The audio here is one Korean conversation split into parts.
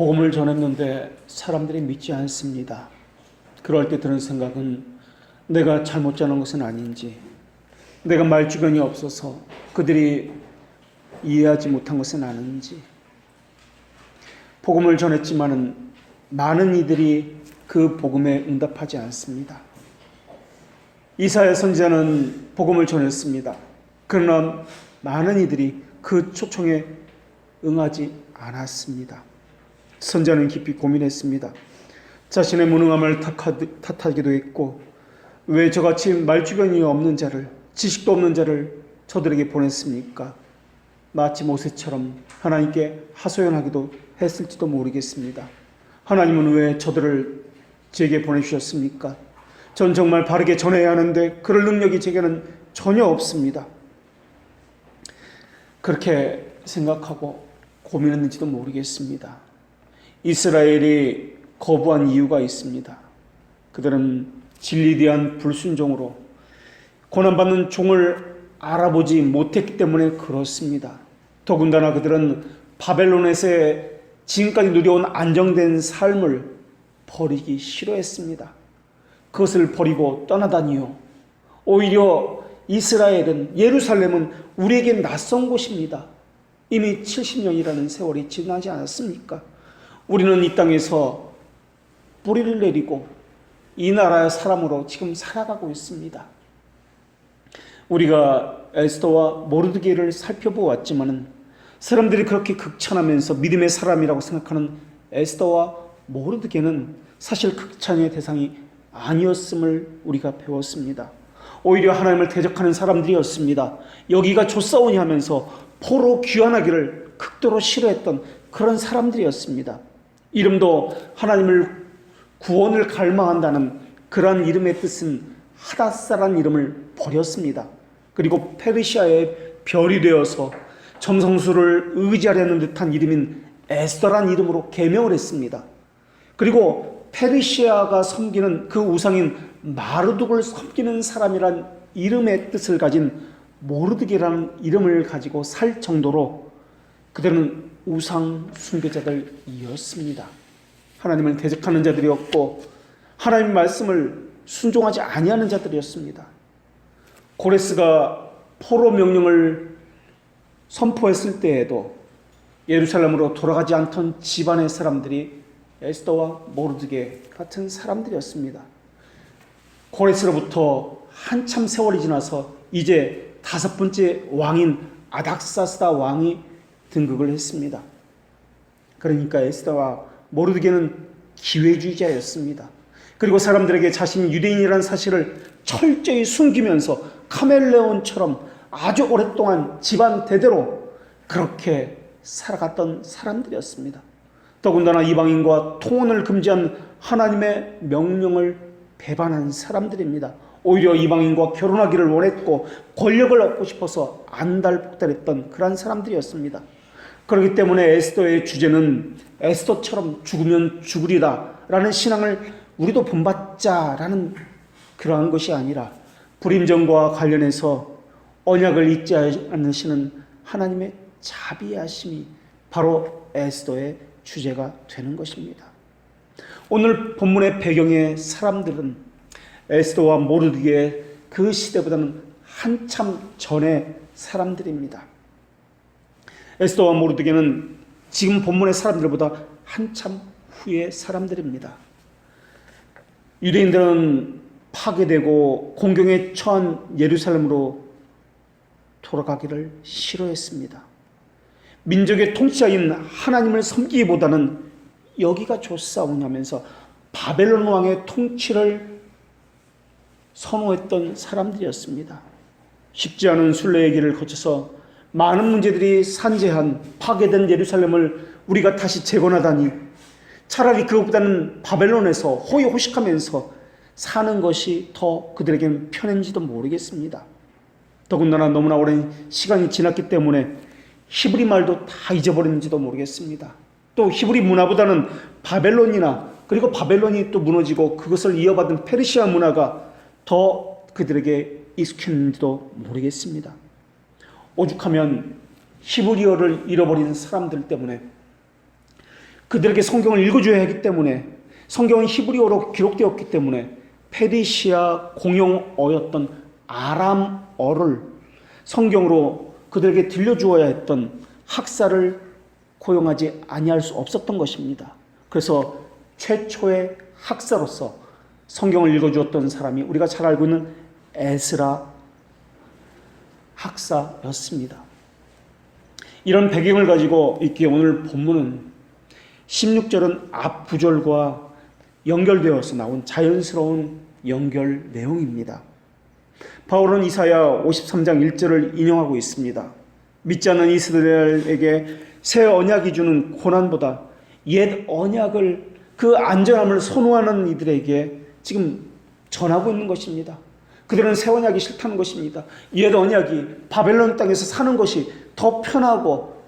복음을 전했는데 사람들이 믿지 않습니다. 그럴 때 드는 생각은 내가 잘못 전한 것은 아닌지, 내가 말주변이 없어서 그들이 이해하지 못한 것은 아닌지. 복음을 전했지만은 많은 이들이 그 복음에 응답하지 않습니다. 이사야 선지자는 복음을 전했습니다. 그러나 많은 이들이 그 초청에 응하지 않았습니다. 선지자는 깊이 고민했습니다. 자신의 무능함을 탓하기도 했고, 왜 저같이 말주변이 없는 자를, 지식도 없는 자를 저들에게 보냈습니까? 마치 모세처럼 하나님께 하소연하기도 했을지도 모르겠습니다. 하나님은 왜 저들을 제게 보내주셨습니까? 전 정말 바르게 전해야 하는데 그럴 능력이 제게는 전혀 없습니다. 그렇게 생각하고 고민했는지도 모르겠습니다. 이스라엘이 거부한 이유가 있습니다. 그들은 진리에 대한 불순종으로 고난받는 종을 알아보지 못했기 때문에 그렇습니다. 더군다나 그들은 바벨론에서 지금까지 누려온 안정된 삶을 버리기 싫어했습니다. 그것을 버리고 떠나다니요. 오히려 이스라엘은, 예루살렘은 우리에게 낯선 곳입니다. 이미 70년이라는 세월이 지나지 않았습니까? 우리는 이 땅에서 뿌리를 내리고 이 나라의 사람으로 지금 살아가고 있습니다. 우리가 에스더와 모르드게를 살펴보았지만은 사람들이 그렇게 극찬하면서 믿음의 사람이라고 생각하는 에스더와 모르드게는 사실 극찬의 대상이 아니었음을 우리가 배웠습니다. 오히려 하나님을 대적하는 사람들이었습니다. 여기가 좋사오니 하면서 포로 귀환하기를 극도로 싫어했던 그런 사람들이었습니다. 이름도 하나님을 구원을 갈망한다는 그러한 이름의 뜻은 하닷사라는 이름을 버렸습니다. 그리고 페르시아의 별이 되어서 점성술을 의지하려는 듯한 이름인 에스더란 이름으로 개명을 했습니다. 그리고 페르시아가 섬기는 그 우상인 마르둑을 섬기는 사람이란 이름의 뜻을 가진 모르드게라는 이름을 가지고 살 정도로 그들은 우상 숭배자들이었습니다. 하나님을 대적하는 자들이었고 하나님의 말씀을 순종하지 아니하는 자들이었습니다. 고레스가 포로 명령을 선포했을 때에도 예루살렘으로 돌아가지 않던 집안의 사람들이 에스더와 모르드게 같은 사람들이었습니다. 고레스로부터 한참 세월이 지나서 이제 5번째 왕인 아닥사스다 왕이 등극을 했습니다. 그러니까 에스더와 모르드게는 기회주의자였습니다. 그리고 사람들에게 자신이 유대인이라는 사실을 철저히 숨기면서 카멜레온처럼 아주 오랫동안 집안 대대로 그렇게 살아갔던 사람들이었습니다. 더군다나 이방인과 통혼을 금지한 하나님의 명령을 배반한 사람들입니다. 오히려 이방인과 결혼하기를 원했고 권력을 얻고 싶어서 안달복달했던 그런 사람들이었습니다. 그렇기 때문에 에스더의 주제는 에스더처럼 죽으면 죽으리라 라는 신앙을 우리도 본받자라는 그러한 것이 아니라 불임정과 관련해서 언약을 잊지 않으시는 하나님의 자비하심이 바로 에스더의 주제가 되는 것입니다. 오늘 본문의 배경의 사람들은 에스더와 모르드게의 그 시대보다는 한참 전의 사람들입니다. 에스더와 모르드게는 지금 본문의 사람들보다 한참 후의 사람들입니다. 유대인들은 파괴되고 공경에 처한 예루살렘으로 돌아가기를 싫어했습니다. 민족의 통치자인 하나님을 섬기기보다는 여기가 좋사오냐면서 바벨론 왕의 통치를 선호했던 사람들이었습니다. 쉽지 않은 순례의 길을 거쳐서 많은 문제들이 산재한 파괴된 예루살렘을 우리가 다시 재건하다니 차라리 그것보다는 바벨론에서 호의호식하면서 사는 것이 더 그들에게는 편한지도 모르겠습니다. 더군다나 너무나 오랜 시간이 지났기 때문에 히브리 말도 다 잊어버렸는지도 모르겠습니다. 또 히브리 문화보다는 바벨론이나 그리고 바벨론이 또 무너지고 그것을 이어받은 페르시아 문화가 더 그들에게 익숙했는지도 모르겠습니다. 오죽하면 히브리어를 잃어버린 사람들 때문에 그들에게 성경을 읽어줘야 하기 때문에, 성경은 히브리어로 기록되었기 때문에 페르시아 공용어였던 아람어를 성경으로 그들에게 들려주어야 했던 학사를 고용하지 아니할 수 없었던 것입니다. 그래서 최초의 학사로서 성경을 읽어주었던 사람이 우리가 잘 알고 있는 에스라 학사였습니다. 이런 배경을 가지고 있기에 오늘 본문은 16절은 앞 구절과 연결되어서 나온 자연스러운 연결 내용입니다. 바울은 이사야 53장 1절을 인용하고 있습니다. 믿지 않는 이스라엘에게 새 언약이 주는 고난보다 옛 언약을, 그 안전함을 선호하는 이들에게 지금 전하고 있는 것입니다. 그들은 새 언약이 싫다는 것입니다. 옛 언약이 바벨론 땅에서 사는 것이 더 편하고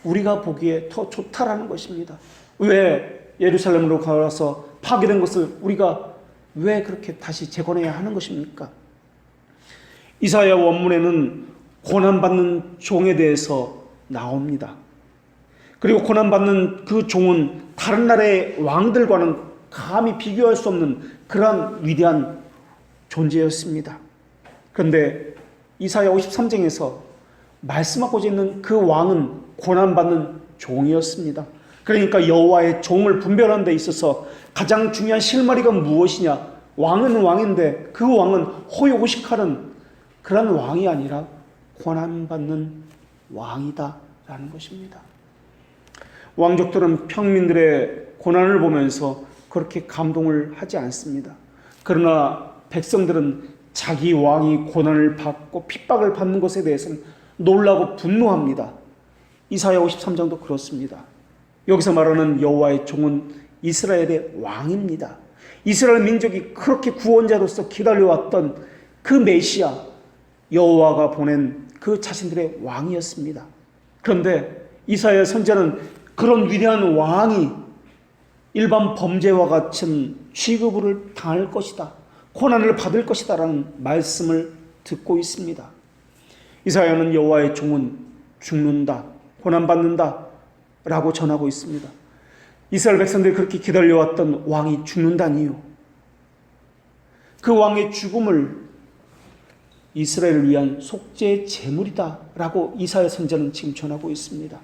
우리가 보기에 더 좋다라는 것입니다. 왜 예루살렘으로 가서 파괴된 것을 우리가 왜 그렇게 다시 재건해야 하는 것입니까? 이사야 원문에는 고난받는 종에 대해서 나옵니다. 그리고 고난받는 그 종은 다른 나라의 왕들과는 감히 비교할 수 없는 그러한 위대한 존재였습니다. 그런데 이사야 53장에서 말씀하고자 있는 그 왕은 고난받는 종이었습니다. 그러니까 여호와의 종을 분별하는 데 있어서 가장 중요한 실마리가 무엇이냐? 왕은 왕인데 그 왕은 호요호식하는 그런 왕이 아니라 고난받는 왕이다라는 것입니다. 왕족들은 평민들의 고난을 보면서 그렇게 감동을 하지 않습니다. 그러나 백성들은 자기 왕이 고난을 받고 핍박을 받는 것에 대해서는 놀라고 분노합니다. 이사야 53장도 그렇습니다. 여기서 말하는 여호와의 종은 이스라엘의 왕입니다. 이스라엘 민족이 그렇게 구원자로서 기다려왔던 그 메시아, 여호와가 보낸 그 자신들의 왕이었습니다. 그런데 이사야 선지자는 그런 위대한 왕이 일반 범죄와 같은 취급을 당할 것이다, 고난을 받을 것이다 라는 말씀을 듣고 있습니다. 이사야는 여호와의 종은 죽는다, 고난받는다 라고 전하고 있습니다. 이스라엘 백성들이 그렇게 기다려왔던 왕이 죽는다니요, 그 왕의 죽음을 이스라엘을 위한 속죄의 제물이다 라고 이사야 선지자는 지금 전하고 있습니다.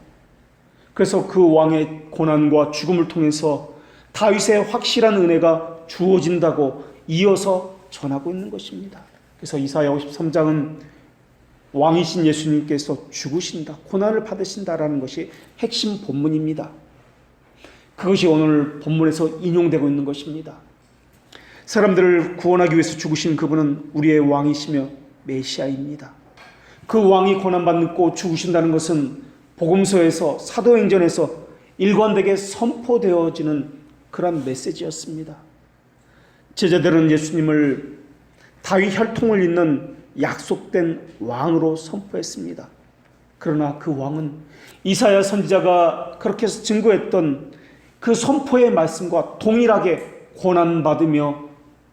그래서 그 왕의 고난과 죽음을 통해서 다윗의 확실한 은혜가 주어진다고 이어서 전하고 있는 것입니다. 그래서 이사야 53장은 왕이신 예수님께서 죽으신다, 고난을 받으신다라는 것이 핵심 본문입니다. 그것이 오늘 본문에서 인용되고 있는 것입니다. 사람들을 구원하기 위해서 죽으신 그분은 우리의 왕이시며 메시아입니다. 그 왕이 고난받고 죽으신다는 것은 복음서에서, 사도행전에서 일관되게 선포되어지는 그런 메시지였습니다. 제자들은 예수님을 다윗 혈통을 잇는 약속된 왕으로 선포했습니다. 그러나 그 왕은 이사야 선지자가 그렇게 해서 증거했던 그 선포의 말씀과 동일하게 고난받으며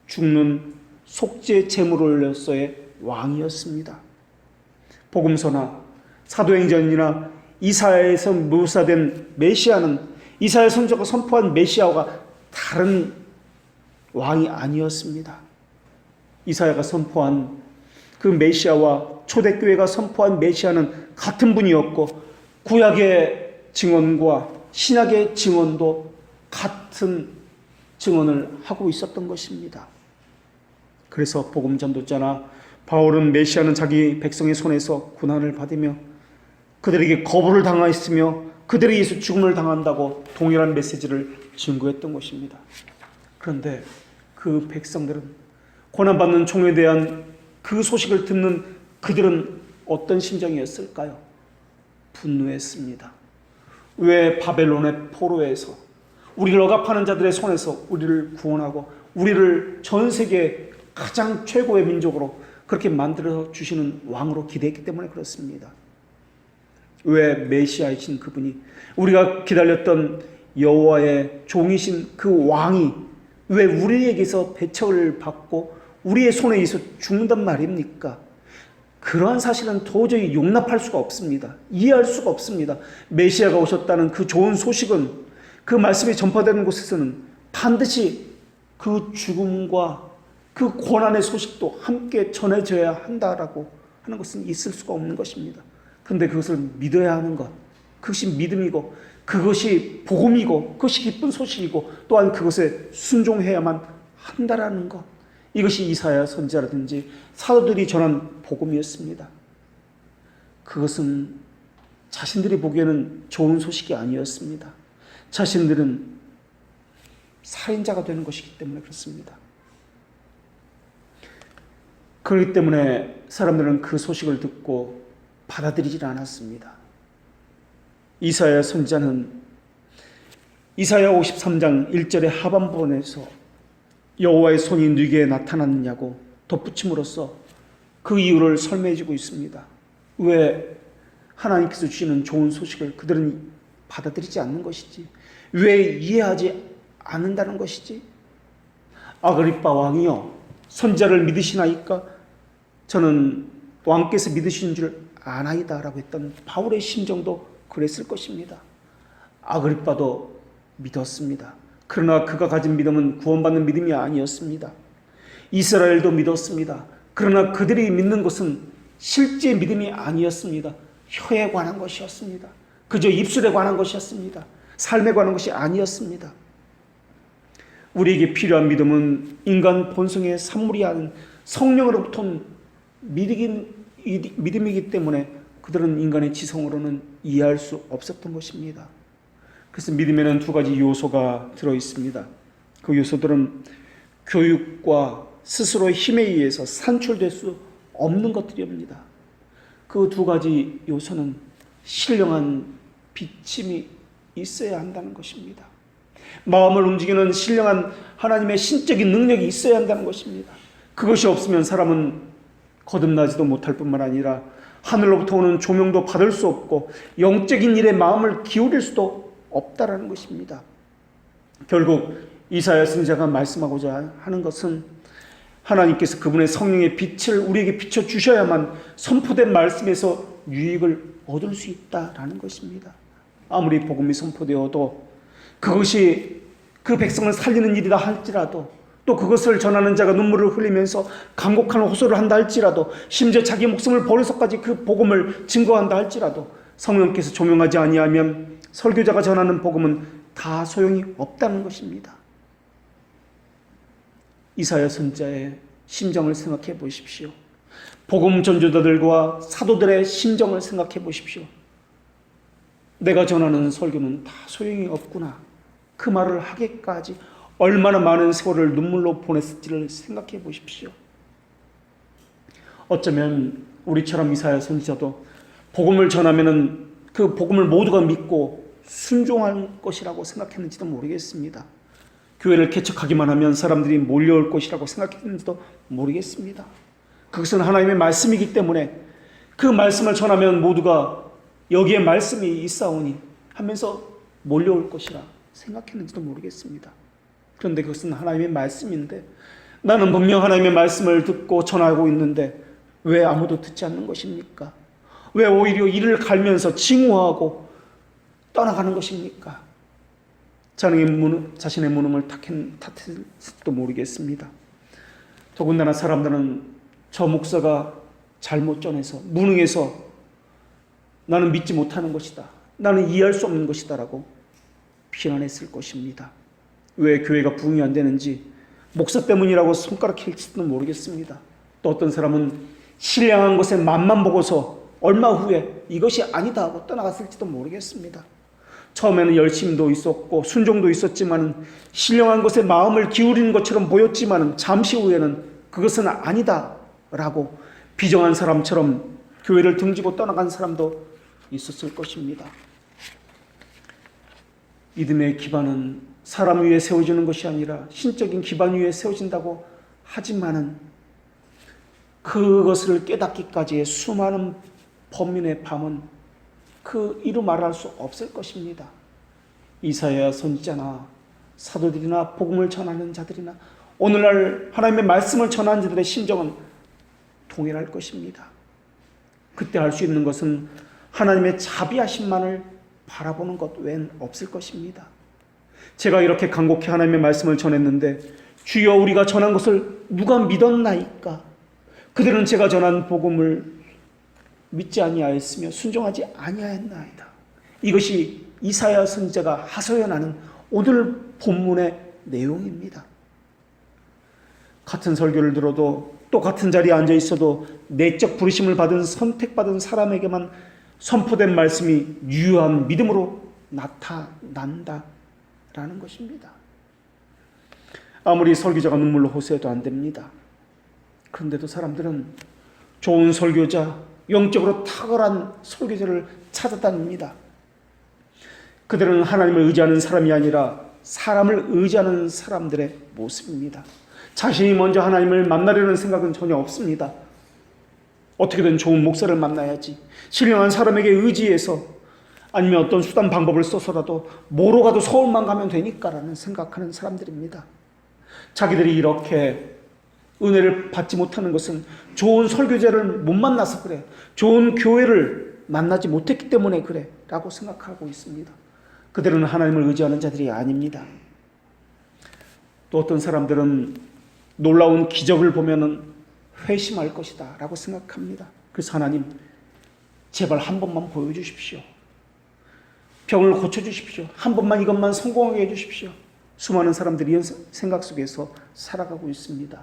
죽는 속죄 제물로서의 왕이었습니다. 복음서나 사도행전이나 이사야에서 묘사된 메시아는 이사야 선지자가 선포한 메시아와 다른 왕이 아니었습니다. 이사야가 선포한 그 메시아와 초대교회가 선포한 메시아는 같은 분이었고, 구약의 증언과 신약의 증언도 같은 증언을 하고 있었던 것입니다. 그래서 복음 전도자나 바울은 메시아는 자기 백성의 손에서 고난을 받으며 그들에게 거부를 당하였으며 그들에 의해서 죽음을 당한다고 동일한 메시지를 증거했던 것입니다. 그런데 그 백성들은, 고난받는 종에 대한 그 소식을 듣는 그들은 어떤 심정이었을까요? 분노했습니다. 왜 바벨론의 포로에서, 우리를 억압하는 자들의 손에서 우리를 구원하고 우리를 전 세계 가장 최고의 민족으로 그렇게 만들어 주시는 왕으로 기대했기 때문에 그렇습니다. 왜 메시아이신 그분이, 우리가 기다렸던 여호와의 종이신 그 왕이 왜 우리에게서 배척을 받고 우리의 손에 의해서 죽는단 말입니까? 그러한 사실은 도저히 용납할 수가 없습니다. 이해할 수가 없습니다. 메시아가 오셨다는 그 좋은 소식은 그 말씀이 전파되는 곳에서는 반드시 그 죽음과 그 고난의 소식도 함께 전해져야 한다라고 하는 것은 있을 수가 없는 것입니다. 그런데 그것을 믿어야 하는 것, 그것이 믿음이고 그것이 복음이고 그것이 기쁜 소식이고 또한 그것에 순종해야만 한다라는 것, 이것이 이사야 선지자라든지 사도들이 전한 복음이었습니다. 그것은 자신들이 보기에는 좋은 소식이 아니었습니다. 자신들은 살인자가 되는 것이기 때문에 그렇습니다. 그렇기 때문에 사람들은 그 소식을 듣고 받아들이질 않았습니다. 이사야 선지자는 이사야 53장 1절의 하반부에서 여호와의 손이 네게 나타났느냐고 덧붙임으로써 그 이유를 설명해 주고 있습니다. 왜 하나님께서 주시는 좋은 소식을 그들은 받아들이지 않는 것이지? 왜 이해하지 않는다는 것이지? 아그리빠 왕이여, 선지자를 믿으시나이까? 저는 왕께서 믿으시는 줄 아나이다 라고 했던 바울의 심정도 그랬을 것입니다. 아그리빠도 믿었습니다. 그러나 그가 가진 믿음은 구원받는 믿음이 아니었습니다. 이스라엘도 믿었습니다. 그러나 그들이 믿는 것은 실제 믿음이 아니었습니다. 혀에 관한 것이었습니다. 그저 입술에 관한 것이었습니다. 삶에 관한 것이 아니었습니다. 우리에게 필요한 믿음은 인간 본성의 산물이 아닌 성령으로부터 온 믿음이기 때문에 그들은 인간의 지성으로는 이해할 수 없었던 것입니다. 그래서 믿음에는 두 가지 요소가 들어있습니다. 그 요소들은 교육과 스스로의 힘에 의해서 산출될 수 없는 것들입니다. 그 두 가지 요소는 신령한 비침이 있어야 한다는 것입니다. 마음을 움직이는 신령한 하나님의 신적인 능력이 있어야 한다는 것입니다. 그것이 없으면 사람은 거듭나지도 못할 뿐만 아니라 하늘로부터 오는 조명도 받을 수 없고 영적인 일에 마음을 기울일 수도 없다라는 것입니다. 결국 이사야 선지자가 말씀하고자 하는 것은 하나님께서 그분의 성령의 빛을 우리에게 비춰주셔야만 선포된 말씀에서 유익을 얻을 수 있다라는 것입니다. 아무리 복음이 선포되어도 그것이 그 백성을 살리는 일이다 할지라도, 또 그것을 전하는 자가 눈물을 흘리면서 간곡한 호소를 한다 할지라도, 심지어 자기 목숨을 버려서까지 그 복음을 증거한다 할지라도 성령께서 조명하지 아니하면 설교자가 전하는 복음은 다 소용이 없다는 것입니다. 이사야 선지자의 심정을 생각해 보십시오. 복음 전도자들과 사도들의 심정을 생각해 보십시오. 내가 전하는 설교는 다 소용이 없구나, 그 말을 하기까지 얼마나 많은 세월을 눈물로 보냈을지를 생각해 보십시오. 어쩌면 우리처럼 이사야 선지자도 복음을 전하면은 그 복음을 모두가 믿고 순종할 것이라고 생각했는지도 모르겠습니다. 교회를 개척하기만 하면 사람들이 몰려올 것이라고 생각했는지도 모르겠습니다. 그것은 하나님의 말씀이기 때문에 그 말씀을 전하면 모두가 여기에 말씀이 있사오니 하면서 몰려올 것이라 생각했는지도 모르겠습니다. 그런데 그것은 하나님의 말씀인데 나는 분명 하나님의 말씀을 듣고 전하고 있는데 왜 아무도 듣지 않는 것입니까? 왜 오히려 이를 갈면서 징후하고 떠나가는 것입니까? 자신의 무능을 탓했을지도 모르겠습니다. 더군다나 사람들은 저 목사가 잘못 전해서 무능해서 나는 믿지 못하는 것이다, 나는 이해할 수 없는 것이다 라고 비난했을 것입니다. 왜 교회가 부흥이 안 되는지 목사 때문이라고 손가락질지도 모르겠습니다. 또 어떤 사람은 신령한 것에 맛만 보고서 얼마 후에 이것이 아니다 하고 떠나갔을지도 모르겠습니다. 처음에는 열심도 있었고 순종도 있었지만 신령한 것에 마음을 기울이는 것처럼 보였지만 잠시 후에는 그것은 아니다 라고 비정한 사람처럼 교회를 등지고 떠나간 사람도 있었을 것입니다. 믿음의 기반은 사람 위에 세워지는 것이 아니라 신적인 기반 위에 세워진다고 하지만은 그것을 깨닫기까지의 수많은 범민의 밤은 그 이루 말할 수 없을 것입니다. 이사야 선지자나 사도들이나 복음을 전하는 자들이나 오늘날 하나님의 말씀을 전하는 자들의 심정은 동일할 것입니다. 그때 할 수 있는 것은 하나님의 자비하심만을 바라보는 것 외엔 없을 것입니다. 제가 이렇게 간곡히 하나님의 말씀을 전했는데 주여 우리가 전한 것을 누가 믿었나이까? 그들은 제가 전한 복음을 믿지 아니하였으며 순종하지 아니하였나이다. 이것이 이사야 선지자가 하소연하는 오늘 본문의 내용입니다. 같은 설교를 들어도 또 같은 자리에 앉아 있어도 내적 부르심을 받은 선택받은 사람에게만 선포된 말씀이 유효한 믿음으로 나타난다라는 것입니다. 아무리 설교자가 눈물로 호소해도 안 됩니다. 그런데도 사람들은 좋은 설교자, 영적으로 탁월한 설교자를 찾아다닙니다. 그들은 하나님을 의지하는 사람이 아니라 사람을 의지하는 사람들의 모습입니다. 자신이 먼저 하나님을 만나려는 생각은 전혀 없습니다. 어떻게든 좋은 목사를 만나야지, 신령한 사람에게 의지해서 아니면 어떤 수단 방법을 써서라도 뭐로 가도 서울만 가면 되니까라는 생각하는 사람들입니다. 자기들이 이렇게 은혜를 받지 못하는 것은 좋은 설교자를 못 만나서 그래, 좋은 교회를 만나지 못했기 때문에 그래 라고 생각하고 있습니다. 그들은 하나님을 의지하는 자들이 아닙니다. 또 어떤 사람들은 놀라운 기적을 보면은 회심할 것이다 라고 생각합니다. 그래서 하나님 제발 한 번만 보여주십시오. 병을 고쳐주십시오. 한 번만 이것만 성공하게 해주십시오. 수많은 사람들이 이런 생각 속에서 살아가고 있습니다.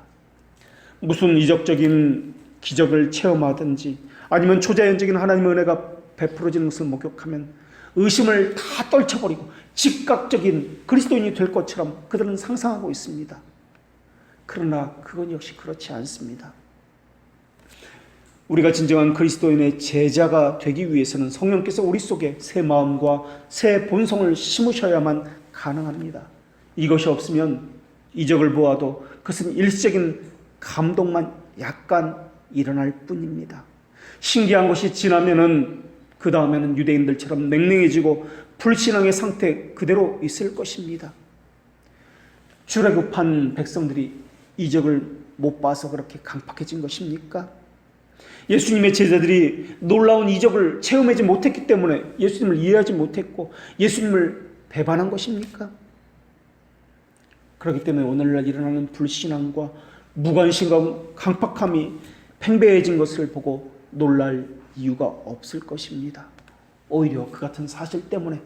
무슨 이적적인 기적을 체험하든지 아니면 초자연적인 하나님의 은혜가 베풀어지는 것을 목격하면 의심을 다 떨쳐버리고 즉각적인 그리스도인이 될 것처럼 그들은 상상하고 있습니다. 그러나 그건 역시 그렇지 않습니다. 우리가 진정한 그리스도인의 제자가 되기 위해서는 성령께서 우리 속에 새 마음과 새 본성을 심으셔야만 가능합니다. 이것이 없으면 이적을 보아도 그것은 일시적인 감동만 약간 일어날 뿐입니다. 신기한 것이 지나면은 그 다음에는 유대인들처럼 냉랭해지고 불신앙의 상태 그대로 있을 것입니다. 출애굽한 백성들이 이적을 못 봐서 그렇게 강팍해진 것입니까? 예수님의 제자들이 놀라운 이적을 체험하지 못했기 때문에 예수님을 이해하지 못했고 예수님을 배반한 것입니까? 그렇기 때문에 오늘날 일어나는 불신앙과 무관심과 강팍함이 팽배해진 것을 보고 놀랄 이유가 없을 것입니다. 오히려 그 같은 사실 때문에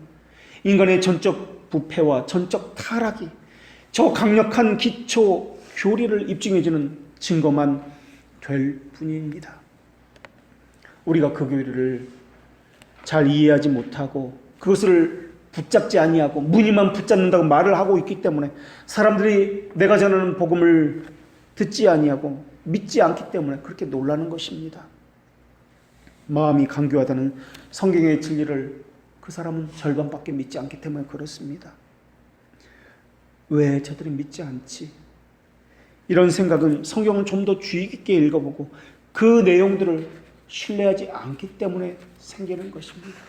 인간의 전적 부패와 전적 타락이 저 강력한 기초 교리를 입증해주는 증거만 될 뿐입니다. 우리가 그 교리를 잘 이해하지 못하고 그것을 붙잡지 아니하고 무늬만 붙잡는다고 말을 하고 있기 때문에 사람들이 내가 전하는 복음을 듣지 아니하고 믿지 않기 때문에 그렇게 놀라는 것입니다. 마음이 간교하다는 성경의 진리를 그 사람은 절반밖에 믿지 않기 때문에 그렇습니다. 왜 저들이 믿지 않지? 이런 생각은 성경을 좀 더 주의 깊게 읽어보고 그 내용들을 신뢰하지 않기 때문에 생기는 것입니다.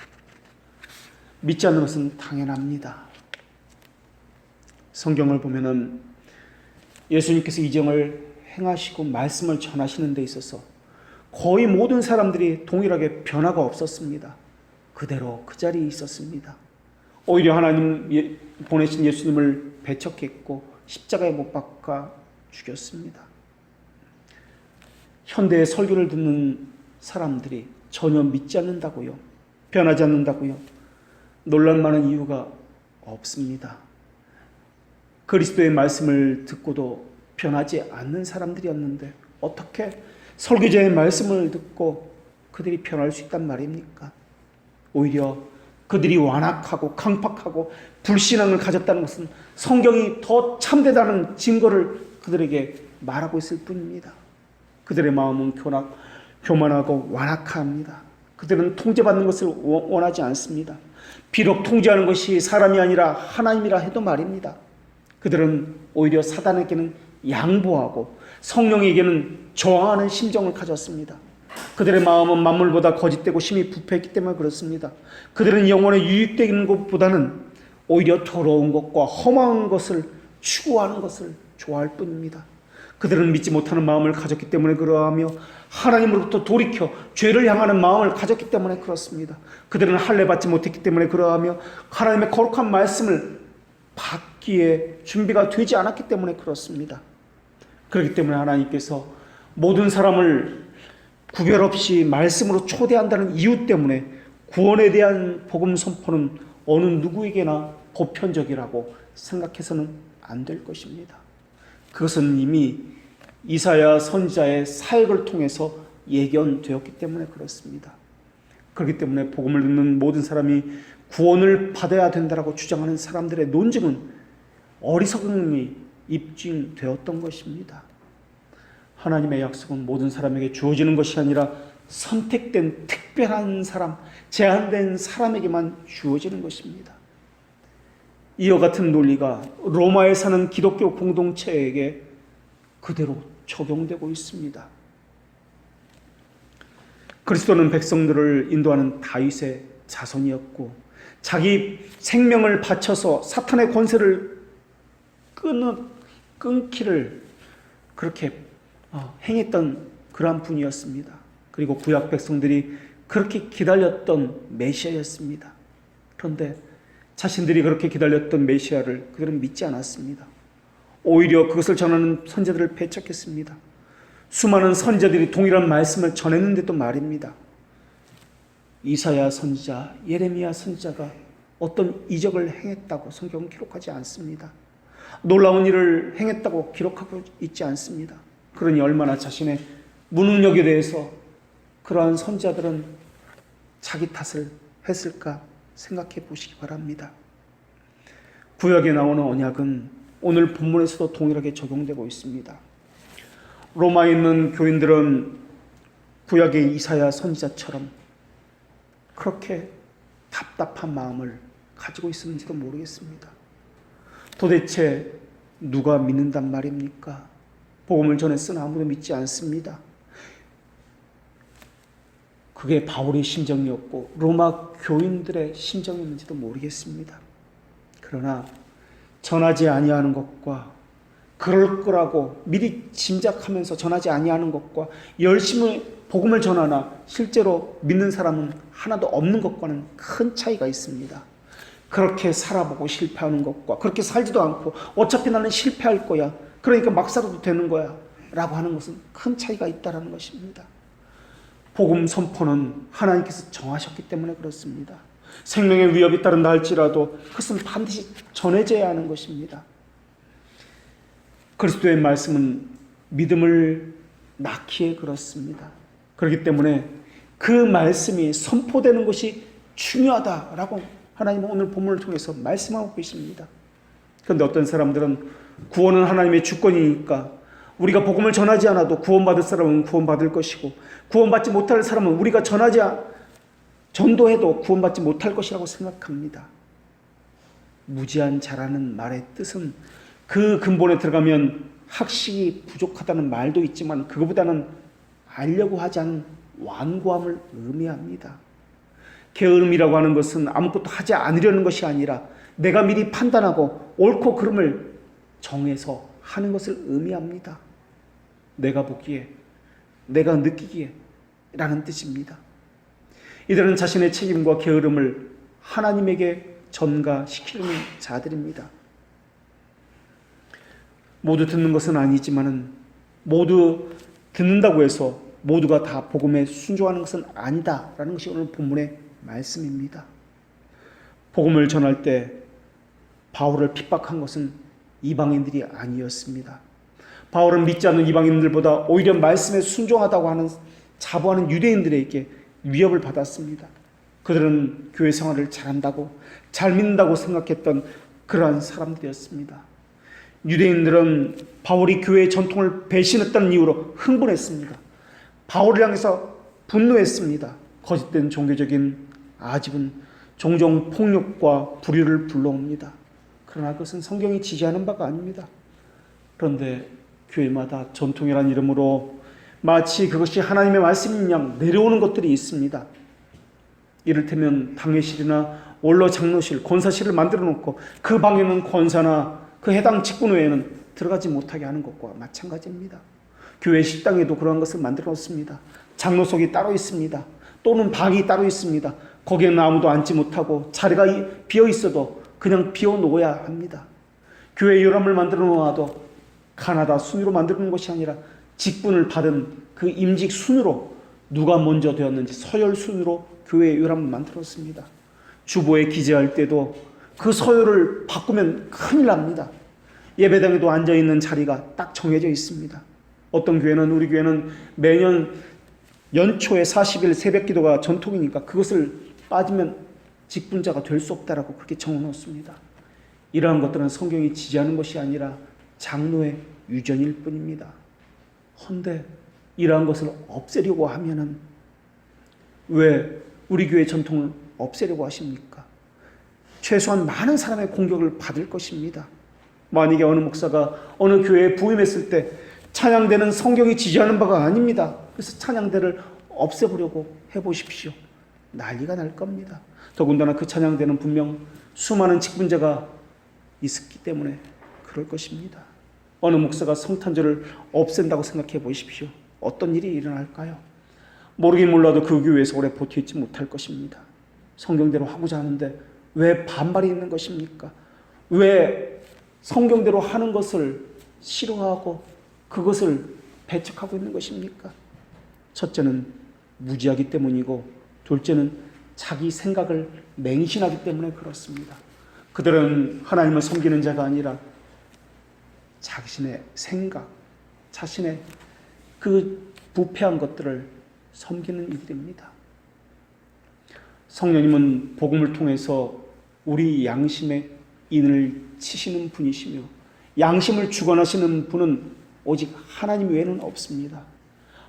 믿지 않는 것은 당연합니다. 성경을 보면은 예수님께서 이정을 행하시고 말씀을 전하시는 데 있어서 거의 모든 사람들이 동일하게 변화가 없었습니다. 그대로 그 자리에 있었습니다. 오히려 하나님 보내신 예수님을 배척했고 십자가에 못 박아 죽였습니다. 현대의 설교를 듣는 사람들이 전혀 믿지 않는다고요? 변하지 않는다고요? 놀랄 만한 이유가 없습니다. 그리스도의 말씀을 듣고도 변하지 않는 사람들이었는데 어떻게 설교자의 말씀을 듣고 그들이 변할 수 있단 말입니까? 오히려 그들이 완악하고 강팍하고 불신앙을 가졌다는 것은 성경이 더 참되다는 증거를 그들에게 말하고 있을 뿐입니다. 그들의 마음은 교만하고 완악합니다. 그들은 통제받는 것을 원하지 않습니다. 비록 통제하는 것이 사람이 아니라 하나님이라 해도 말입니다. 그들은 오히려 사단에게는 양보하고 성령에게는 저항하는 심정을 가졌습니다. 그들의 마음은 만물보다 거짓되고 심히 부패했기 때문에 그렇습니다. 그들은 영혼에 유익되는 것보다는 오히려 더러운 것과 험한 것을 추구하는 것을 좋아할 뿐입니다. 그들은 믿지 못하는 마음을 가졌기 때문에 그러하며 하나님으로부터 돌이켜 죄를 향하는 마음을 가졌기 때문에 그렇습니다. 그들은 할례 받지 못했기 때문에 그러하며 하나님의 거룩한 말씀을 받기에 준비가 되지 않았기 때문에 그렇습니다. 그렇기 때문에 하나님께서 모든 사람을 구별 없이 말씀으로 초대한다는 이유 때문에 구원에 대한 복음 선포는 어느 누구에게나 보편적이라고 생각해서는 안 될 것입니다. 그것은 이미 이사야 선지자의 사역을 통해서 예견되었기 때문에 그렇습니다. 그렇기 때문에 복음을 듣는 모든 사람이 구원을 받아야 된다고 주장하는 사람들의 논증은 어리석음이 입증되었던 것입니다. 하나님의 약속은 모든 사람에게 주어지는 것이 아니라 선택된 특별한 사람, 제한된 사람에게만 주어지는 것입니다. 이와 같은 논리가 로마에 사는 기독교 공동체에게 그대로 적용되고 있습니다. 그리스도는 백성들을 인도하는 다윗의 자손이었고 자기 생명을 바쳐서 사탄의 권세를 끊기를 그렇게 행했던 그러한 분이었습니다. 그리고 구약 백성들이 그렇게 기다렸던 메시아였습니다. 그런데 자신들이 그렇게 기다렸던 메시아를 그들은 믿지 않았습니다. 오히려 그것을 전하는 선지자들을 배척했습니다. 수많은 선지자들이 동일한 말씀을 전했는데도 말입니다. 이사야 선지자, 예레미야 선지자가 어떤 이적을 행했다고 성경은 기록하지 않습니다. 놀라운 일을 행했다고 기록하고 있지 않습니다. 그러니 얼마나 자신의 무능력에 대해서 그러한 선지자들은 자기 탓을 했을까 생각해 보시기 바랍니다. 구약에 나오는 언약은 오늘 본문에서도 동일하게 적용되고 있습니다. 로마에 있는 교인들은 구약의 이사야 선지자처럼 그렇게 답답한 마음을 가지고 있었는지도 모르겠습니다. 도대체 누가 믿는단 말입니까? 복음을 전했으나 아무도 믿지 않습니다. 그게 바울의 심정이었고 로마 교인들의 심정이었는지도 모르겠습니다. 그러나 전하지 아니하는 것과 그럴 거라고 미리 짐작하면서 전하지 아니하는 것과 열심히 복음을 전하나 실제로 믿는 사람은 하나도 없는 것과는 큰 차이가 있습니다. 그렇게 살아보고 실패하는 것과 그렇게 살지도 않고 어차피 나는 실패할 거야, 그러니까 막 살아도 되는 거야 라고 하는 것은 큰 차이가 있다는 것입니다. 복음 선포는 하나님께서 정하셨기 때문에 그렇습니다. 생명의 위협이 따른다 할지라도 그것은 반드시 전해져야 하는 것입니다. 그리스도의 말씀은 믿음을 낳기에 그렇습니다. 그렇기 때문에 그 말씀이 선포되는 것이 중요하다라고 하나님은 오늘 본문을 통해서 말씀하고 계십니다. 그런데 어떤 사람들은 구원은 하나님의 주권이니까 우리가 복음을 전하지 않아도 구원받을 사람은 구원받을 것이고 구원받지 못할 사람은 우리가 전도해도 구원받지 못할 것이라고 생각합니다. 무지한 자라는 말의 뜻은 그 근본에 들어가면 학식이 부족하다는 말도 있지만 그것보다는 알려고 하지 않은 완고함을 의미합니다. 게으름이라고 하는 것은 아무것도 하지 않으려는 것이 아니라 내가 미리 판단하고 옳고 그름을 정해서 하는 것을 의미합니다. 내가 보기에, 내가 느끼기에 라는 뜻입니다. 이들은 자신의 책임과 게으름을 하나님에게 전가시키는 자들입니다. 모두 듣는 것은 아니지만은 모두 듣는다고 해서 모두가 다 복음에 순종하는 것은 아니다라는 것이 오늘 본문의 말씀입니다. 복음을 전할 때 바울을 핍박한 것은 이방인들이 아니었습니다. 바울은 믿지 않는 이방인들보다 오히려 말씀에 순종하다고 하는 자부하는 유대인들에게 위협을 받았습니다. 그들은 교회 생활을 잘한다고, 잘 믿는다고 생각했던 그러한 사람들이었습니다. 유대인들은 바울이 교회의 전통을 배신했다는 이유로 흥분했습니다. 바울을 향해서 분노했습니다. 거짓된 종교적인 아집은 종종 폭력과 불의를 불러옵니다. 그러나 그것은 성경이 지지하는 바가 아닙니다. 그런데 교회마다 전통이라는 이름으로 마치 그것이 하나님의 말씀인 양 내려오는 것들이 있습니다. 이를테면 당회실이나 원로 장로실, 권사실을 만들어 놓고 그 방에는 권사나 그 해당 직분 외에는 들어가지 못하게 하는 것과 마찬가지입니다. 교회 식당에도 그러한 것을 만들어 놓습니다. 장로석이 따로 있습니다. 또는 방이 따로 있습니다. 거기에는 아무도 앉지 못하고 자리가 비어 있어도 그냥 비워놓아야 합니다. 교회 요람을 만들어 놓아도 가나다 순으로 만들어 놓은 것이 아니라 직분을 받은 그 임직 순으로 누가 먼저 되었는지 서열 순으로 교회 요람을 만들었습니다. 주보에 기재할 때도 그 서열을 바꾸면 큰일 납니다. 예배당에도 앉아있는 자리가 딱 정해져 있습니다. 어떤 교회는, 우리 교회는 매년 연초에 40일 새벽 기도가 전통이니까 그것을 빠지면 직분자가 될 수 없다라고 그렇게 정해놓습니다. 이러한 것들은 성경이 지지하는 것이 아니라 장로의 유전일 뿐입니다. 헌데 이러한 것을 없애려고 하면은 왜 우리 교회 전통을 없애려고 하십니까? 최소한 많은 사람의 공격을 받을 것입니다. 만약에 어느 목사가 어느 교회에 부임했을 때 찬양대는 성경이 지지하는 바가 아닙니다. 그래서 찬양대를 없애보려고 해보십시오. 난리가 날 겁니다. 더군다나 그 찬양대는 분명 수많은 직분자가 있었기 때문에 그럴 것입니다. 어느 목사가 성탄절을 없앤다고 생각해 보십시오. 어떤 일이 일어날까요? 모르긴 몰라도 그 교회에서 오래 버티지 못할 것입니다. 성경대로 하고자 하는데 왜 반발이 있는 것입니까? 왜 성경대로 하는 것을 싫어하고 그것을 배척하고 있는 것입니까? 첫째는 무지하기 때문이고, 둘째는 자기 생각을 맹신하기 때문에 그렇습니다. 그들은 하나님을 섬기는 자가 아니라 자신의 생각, 자신의 그 부패한 것들을 섬기는 이들입니다. 성령님은 복음을 통해서 우리 양심의 인을 치시는 분이시며, 양심을 주관하시는 분은 오직 하나님 외에는 없습니다.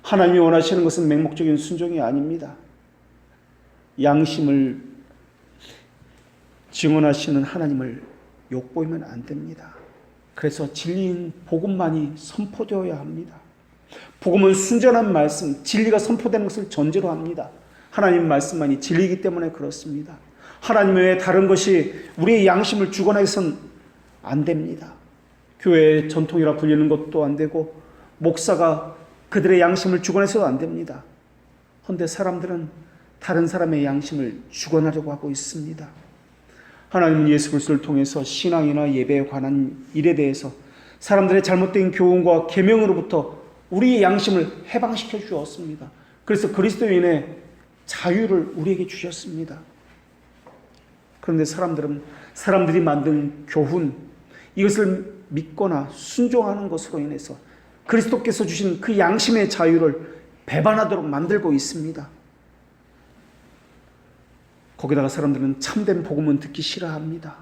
하나님이 원하시는 것은 맹목적인 순종이 아닙니다. 양심을 증언하시는 하나님을 욕보이면 안 됩니다. 그래서 진리인 복음만이 선포되어야 합니다. 복음은 순전한 말씀, 진리가 선포되는 것을 전제로 합니다. 하나님 말씀만이 진리이기 때문에 그렇습니다. 하나님 외에 다른 것이 우리의 양심을 주관해서는 안 됩니다. 교회의 전통이라 불리는 것도 안 되고, 목사가 그들의 양심을 주관해서도 안 됩니다. 그런데 사람들은 다른 사람의 양심을 주관하려고 하고 있습니다. 하나님은 예수 그리스도를 통해서 신앙이나 예배에 관한 일에 대해서 사람들의 잘못된 교훈과 계명으로부터 우리의 양심을 해방시켜 주었습니다. 그래서 그리스도인의 자유를 우리에게 주셨습니다. 그런데 사람들은 사람들이 만든 교훈, 이것을 믿거나 순종하는 것으로 인해서 그리스도께서 주신 그 양심의 자유를 배반하도록 만들고 있습니다. 거기다가 사람들은 참된 복음은 듣기 싫어합니다.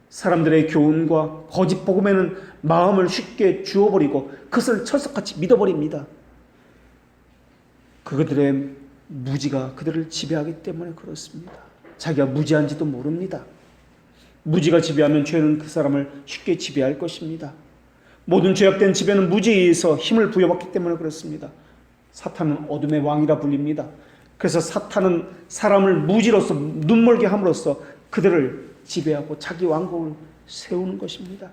사람들의 교훈과 거짓 복음에는 마음을 쉽게 주어버리고 그것을 철석같이 믿어버립니다. 그들의 무지가 그들을 지배하기 때문에 그렇습니다. 자기가 무지한지도 모릅니다. 무지가 지배하면 죄는 그 사람을 쉽게 지배할 것입니다. 모든 죄악된 지배는 무지에 의해서 힘을 부여받기 때문에 그렇습니다. 사탄은 어둠의 왕이라 불립니다. 그래서 사탄은 사람을 무지로서 눈멀게 함으로써 그들을 지배하고 자기 왕국을 세우는 것입니다.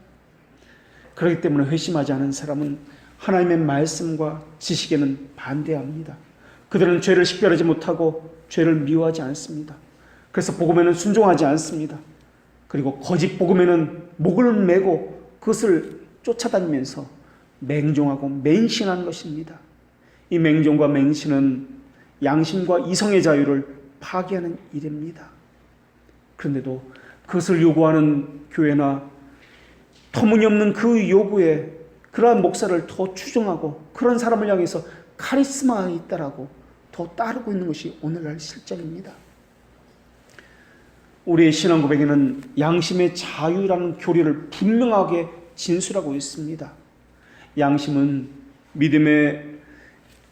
그렇기 때문에 회심하지 않은 사람은 하나님의 말씀과 지식에는 반대합니다. 그들은 죄를 식별하지 못하고 죄를 미워하지 않습니다. 그래서 복음에는 순종하지 않습니다. 그리고 거짓 복음에는 목을 메고 그것을 쫓아다니면서 맹종하고 맹신하는 것입니다. 이 맹종과 맹신은 양심과 이성의 자유를 파괴하는 일입니다. 그런데도 그것을 요구하는 교회나 터무니없는 그 요구에 그러한 목사를 더 추종하고 그런 사람을 향해서 카리스마 있다라고 더 따르고 있는 것이 오늘날 실정입니다. 우리의 신앙 고백에는 양심의 자유라는 교리를 분명하게 진술하고 있습니다. 양심은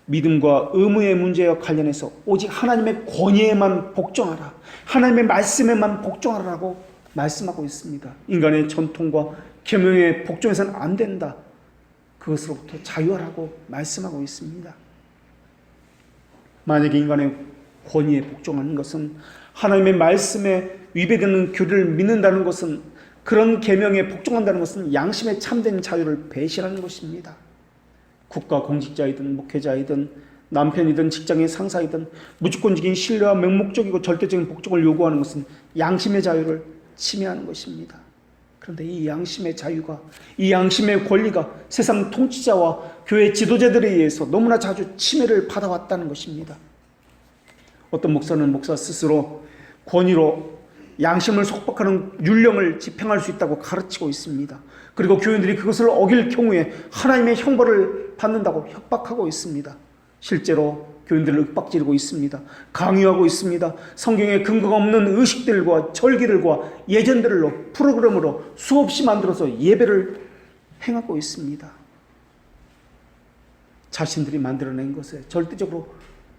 믿음과 의무의 문제와 관련해서 오직 하나님의 권위에만 복종하라, 하나님의 말씀에만 복종하라고 말씀하고 있습니다. 인간의 전통과 계명에 복종해서는 안 된다. 그것으로부터 자유하라고 말씀하고 있습니다. 만약에 인간의 권위에 복종하는 것은, 하나님의 말씀에 위배되는 교리를 믿는다는 것은, 그런 계명에 복종한다는 것은 양심의 참된 자유를 배신하는 것입니다. 국가 공직자이든 목회자이든 남편이든 직장의 상사이든 무조건적인 신뢰와 맹목적이고 절대적인 복종을 요구하는 것은 양심의 자유를 침해하는 것입니다. 그런데 이 양심의 자유가, 이 양심의 권리가 세상 통치자와 교회 지도자들에 의해서 너무나 자주 침해를 받아왔다는 것입니다. 어떤 목사는 목사 스스로 권위로 양심을 속박하는 율령을 집행할 수 있다고 가르치고 있습니다. 그리고 교인들이 그것을 어길 경우에 하나님의 형벌을 받는다고 협박하고 있습니다. 실제로 교인들을 윽박지르고 있습니다. 강요하고 있습니다. 성경에 근거가 없는 의식들과 절기들과 예전들로 프로그램으로 수없이 만들어서 예배를 행하고 있습니다. 자신들이 만들어낸 것에 절대적으로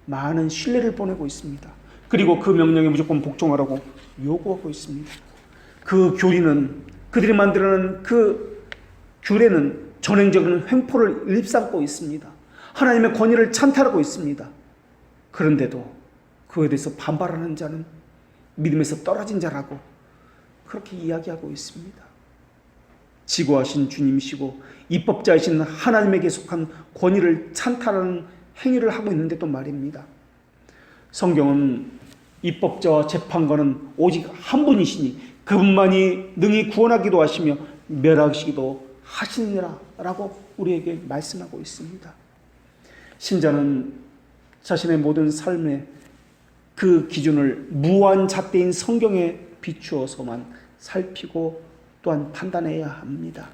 많은 신뢰를 보내고 있습니다. 그리고 그 명령에 무조건 복종하라고 요구하고 있습니다. 그 교리는, 그들이 만들어낸 그 규례는 전행적인 횡포를 일삼고 있습니다. 하나님의 권위를 찬탈하고 있습니다. 그런데도 그에 대해서 반발하는 자는 믿음에서 떨어진 자라고 그렇게 이야기하고 있습니다. 지고하신 주님이시고 입법자이신 하나님에게 속한 권위를 찬탈하는 행위를 하고 있는데도 말입니다. 성경은 입법자와 재판관은 오직 한 분이시니 그분만이 능히 구원하기도 하시며 멸하시기도 하시니라 라고 우리에게 말씀하고 있습니다. 신자는 자신의 모든 삶의 그 기준을 무한 잣대인 성경에 비추어서만 살피고 또한 판단해야 합니다.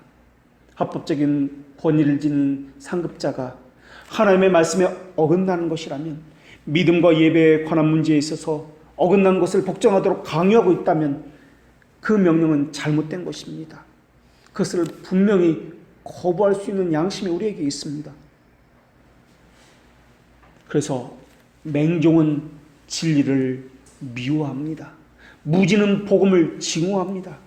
합법적인 권위를 지닌 상급자가 하나님의 말씀에 어긋나는 것이라면, 믿음과 예배에 관한 문제에 있어서 어긋난 것을 복종하도록 강요하고 있다면 그 명령은 잘못된 것입니다. 그것을 분명히 거부할 수 있는 양심이 우리에게 있습니다. 그래서 맹종은 진리를 미워합니다. 무지는 복음을 증오합니다.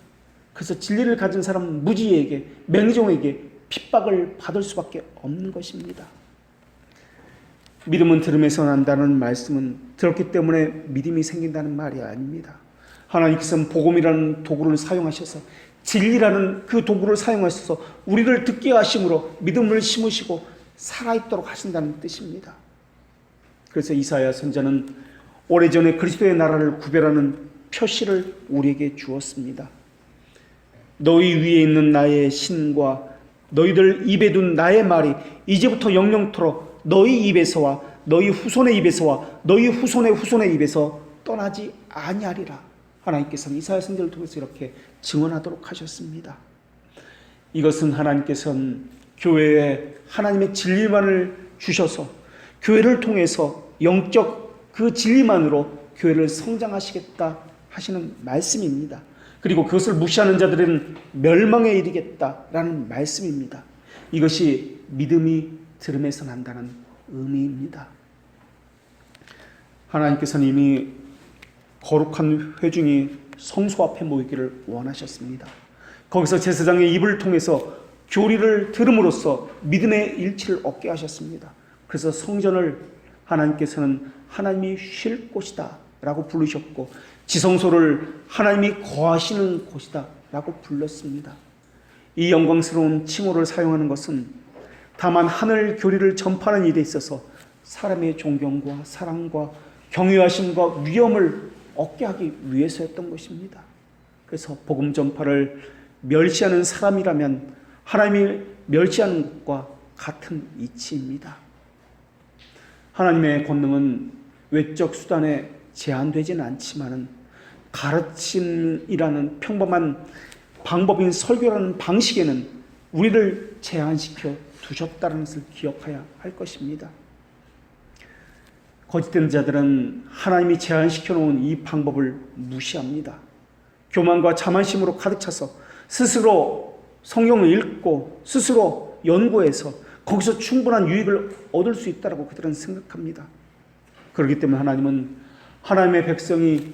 그래서 진리를 가진 사람은 무지에게, 맹종에게 핍박을 받을 수밖에 없는 것입니다. 믿음은 들음에서 난다는 말씀은 들었기 때문에 믿음이 생긴다는 말이 아닙니다. 하나님께서는 복음이라는 도구를 사용하셔서, 진리라는 그 도구를 사용하셔서 우리를 듣게 하심으로 믿음을 심으시고 살아있도록 하신다는 뜻입니다. 그래서 이사야 선지자는 오래전에 그리스도의 나라를 구별하는 표시를 우리에게 주었습니다. 너희 위에 있는 나의 신과 너희들 입에 둔 나의 말이 이제부터 영영토록 너희 입에서와 너희 후손의 입에서와 너희 후손의 후손의 입에서 떠나지 아니하리라. 하나님께서는 이사야 선지자를 통해서 이렇게 증언하도록 하셨습니다. 이것은 하나님께서는 교회에 하나님의 진리만을 주셔서 교회를 통해서 영적 그 진리만으로 교회를 성장하시겠다 하시는 말씀입니다. 그리고 그것을 무시하는 자들은 멸망에 이르겠다라는 말씀입니다. 이것이 믿음이 들음에서 난다는 의미입니다. 하나님께서는 이미 거룩한 회중이 성소 앞에 모이기를 원하셨습니다. 거기서 제사장의 입을 통해서 교리를 들음으로써 믿음의 일치를 얻게 하셨습니다. 그래서 성전을 하나님께서는 하나님이 쉴 곳이다 라고 부르셨고, 지성소를 하나님이 거하시는 곳이다 라고 불렀습니다. 이 영광스러운 칭호를 사용하는 것은 다만 하늘 교리를 전파하는 일에 있어서 사람의 존경과 사랑과 경외하심과 위엄을 얻게 하기 위해서였던 것입니다. 그래서 복음 전파를 멸시하는 사람이라면 하나님이 멸시하는 것과 같은 이치입니다. 하나님의 권능은 외적 수단에 제한되지는 않지만은 가르침이라는 평범한 방법인 설교라는 방식에는 우리를 제한시켜 두셨다는 것을 기억해야 할 것입니다. 거짓된 자들은 하나님이 제한시켜 놓은 이 방법을 무시합니다. 교만과 자만심으로 가득 차서 스스로 성경을 읽고 스스로 연구해서 거기서 충분한 유익을 얻을 수 있다고 그들은 생각합니다. 그렇기 때문에 하나님은 하나님의 백성이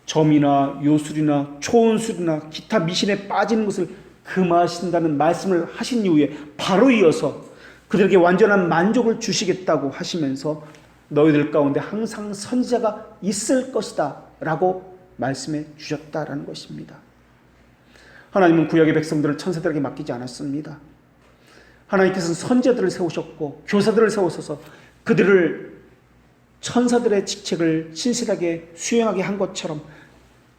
점이나 요술이나 초원술이나 기타 미신에 빠지는 것을 금하신다는 말씀을 하신 이후에 바로 이어서 그들에게 완전한 만족을 주시겠다고 하시면서 너희들 가운데 항상 선지자가 있을 것이다 라고 말씀해 주셨다라는 것입니다. 하나님은 구약의 백성들을 천사들에게 맡기지 않았습니다. 하나님께서는 선지자들을 세우셨고 교사들을 세우셔서 그들을 천사들의 직책을 신실하게 수행하게 한 것처럼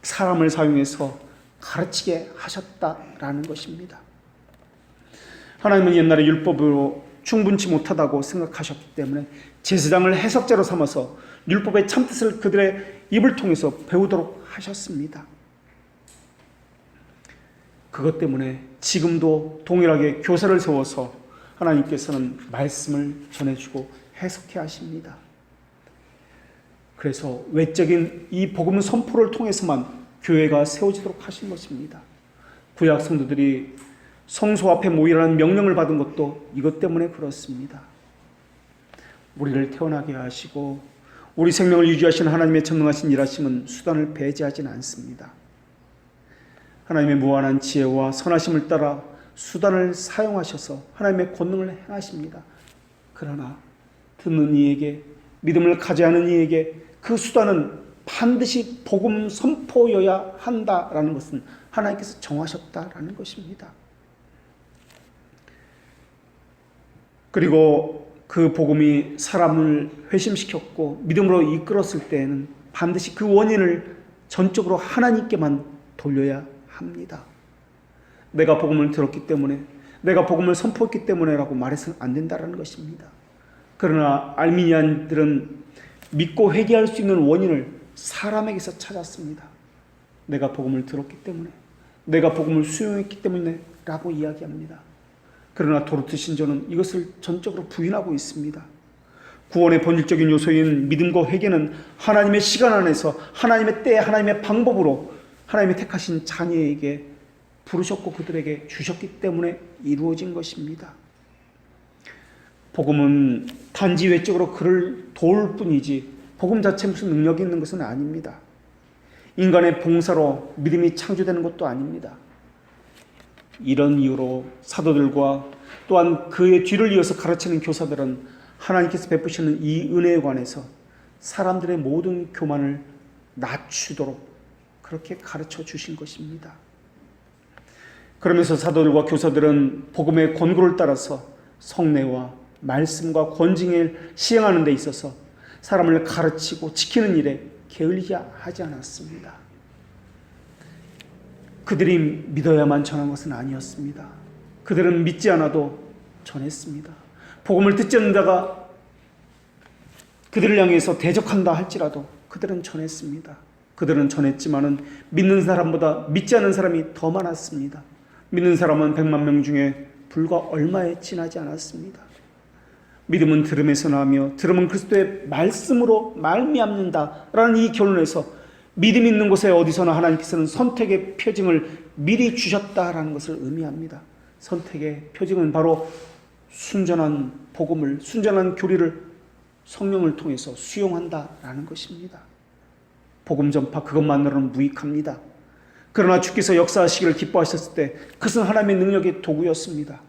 사람을 사용해서 가르치게 하셨다라는 것입니다. 하나님은 옛날에 율법으로 충분치 못하다고 생각하셨기 때문에 제사장을 해석자로 삼아서 율법의 참뜻을 그들의 입을 통해서 배우도록 하셨습니다. 그것 때문에 지금도 동일하게 교사를 세워서 하나님께서는 말씀을 전해주고 해석해 하십니다. 그래서 외적인 이 복음 선포를 통해서만 교회가 세워지도록 하신 것입니다. 구약 성도들이 성소 앞에 모이라는 명령을 받은 것도 이것 때문에 그렇습니다. 우리를 태어나게 하시고 우리 생명을 유지하시는 하나님의 전능하신 일하심은 수단을 배제하지는 않습니다. 하나님의 무한한 지혜와 선하심을 따라 수단을 사용하셔서 하나님의 권능을 행하십니다. 그러나 듣는 이에게, 믿음을 가져야 하는 이에게 그 수단은 반드시 복음 선포여야 한다라는 것은 하나님께서 정하셨다라는 것입니다. 그리고 그 복음이 사람을 회심시켰고 믿음으로 이끌었을 때에는 반드시 그 원인을 전적으로 하나님께만 돌려야 합니다. 내가 복음을 들었기 때문에, 내가 복음을 선포했기 때문에라고 말해서는 안 된다는 것입니다. 그러나 알미니안들은 믿고 회개할 수 있는 원인을 사람에게서 찾았습니다. 내가 복음을 들었기 때문에, 내가 복음을 수용했기 때문에 라고 이야기합니다. 그러나 도르트 신조는 이것을 전적으로 부인하고 있습니다. 구원의 본질적인 요소인 믿음과 회개는 하나님의 시간 안에서 하나님의 때, 하나님의 방법으로 하나님의 택하신 자녀에게 부르셨고 그들에게 주셨기 때문에 이루어진 것입니다. 복음은 단지 외적으로 그를 도울 뿐이지 복음 자체에 무슨 능력이 있는 것은 아닙니다. 인간의 봉사로 믿음이 창조되는 것도 아닙니다. 이런 이유로 사도들과 또한 그의 뒤를 이어서 가르치는 교사들은 하나님께서 베푸시는 이 은혜에 관해서 사람들의 모든 교만을 낮추도록 그렇게 가르쳐 주신 것입니다. 그러면서 사도들과 교사들은 복음의 권고를 따라서 성례와 말씀과 권징을 시행하는 데 있어서 사람을 가르치고 지키는 일에 게을리지 하지 않았습니다. 그들이 믿어야만 전한 것은 아니었습니다. 그들은 믿지 않아도 전했습니다. 복음을 듣지 않는 자가 그들을 향해서 대적한다 할지라도 그들은 전했습니다. 그들은 전했지만은 믿는 사람보다 믿지 않는 사람이 더 많았습니다. 믿는 사람은 100만 명 중에 불과 얼마에 지나지 않았습니다. 믿음은 들음에서 나며 들음은 그리스도의 말씀으로 말미암는다라는 이 결론에서 믿음 있는 곳에 어디서나 하나님께서는 선택의 표징을 미리 주셨다라는 것을 의미합니다. 선택의 표징은 바로 순전한 복음을, 순전한 교리를 성령을 통해서 수용한다라는 것입니다. 복음 전파 그것만으로는 무익합니다. 그러나 주께서 역사하시기를 기뻐하셨을 때 그것은 하나님의 능력의 도구였습니다.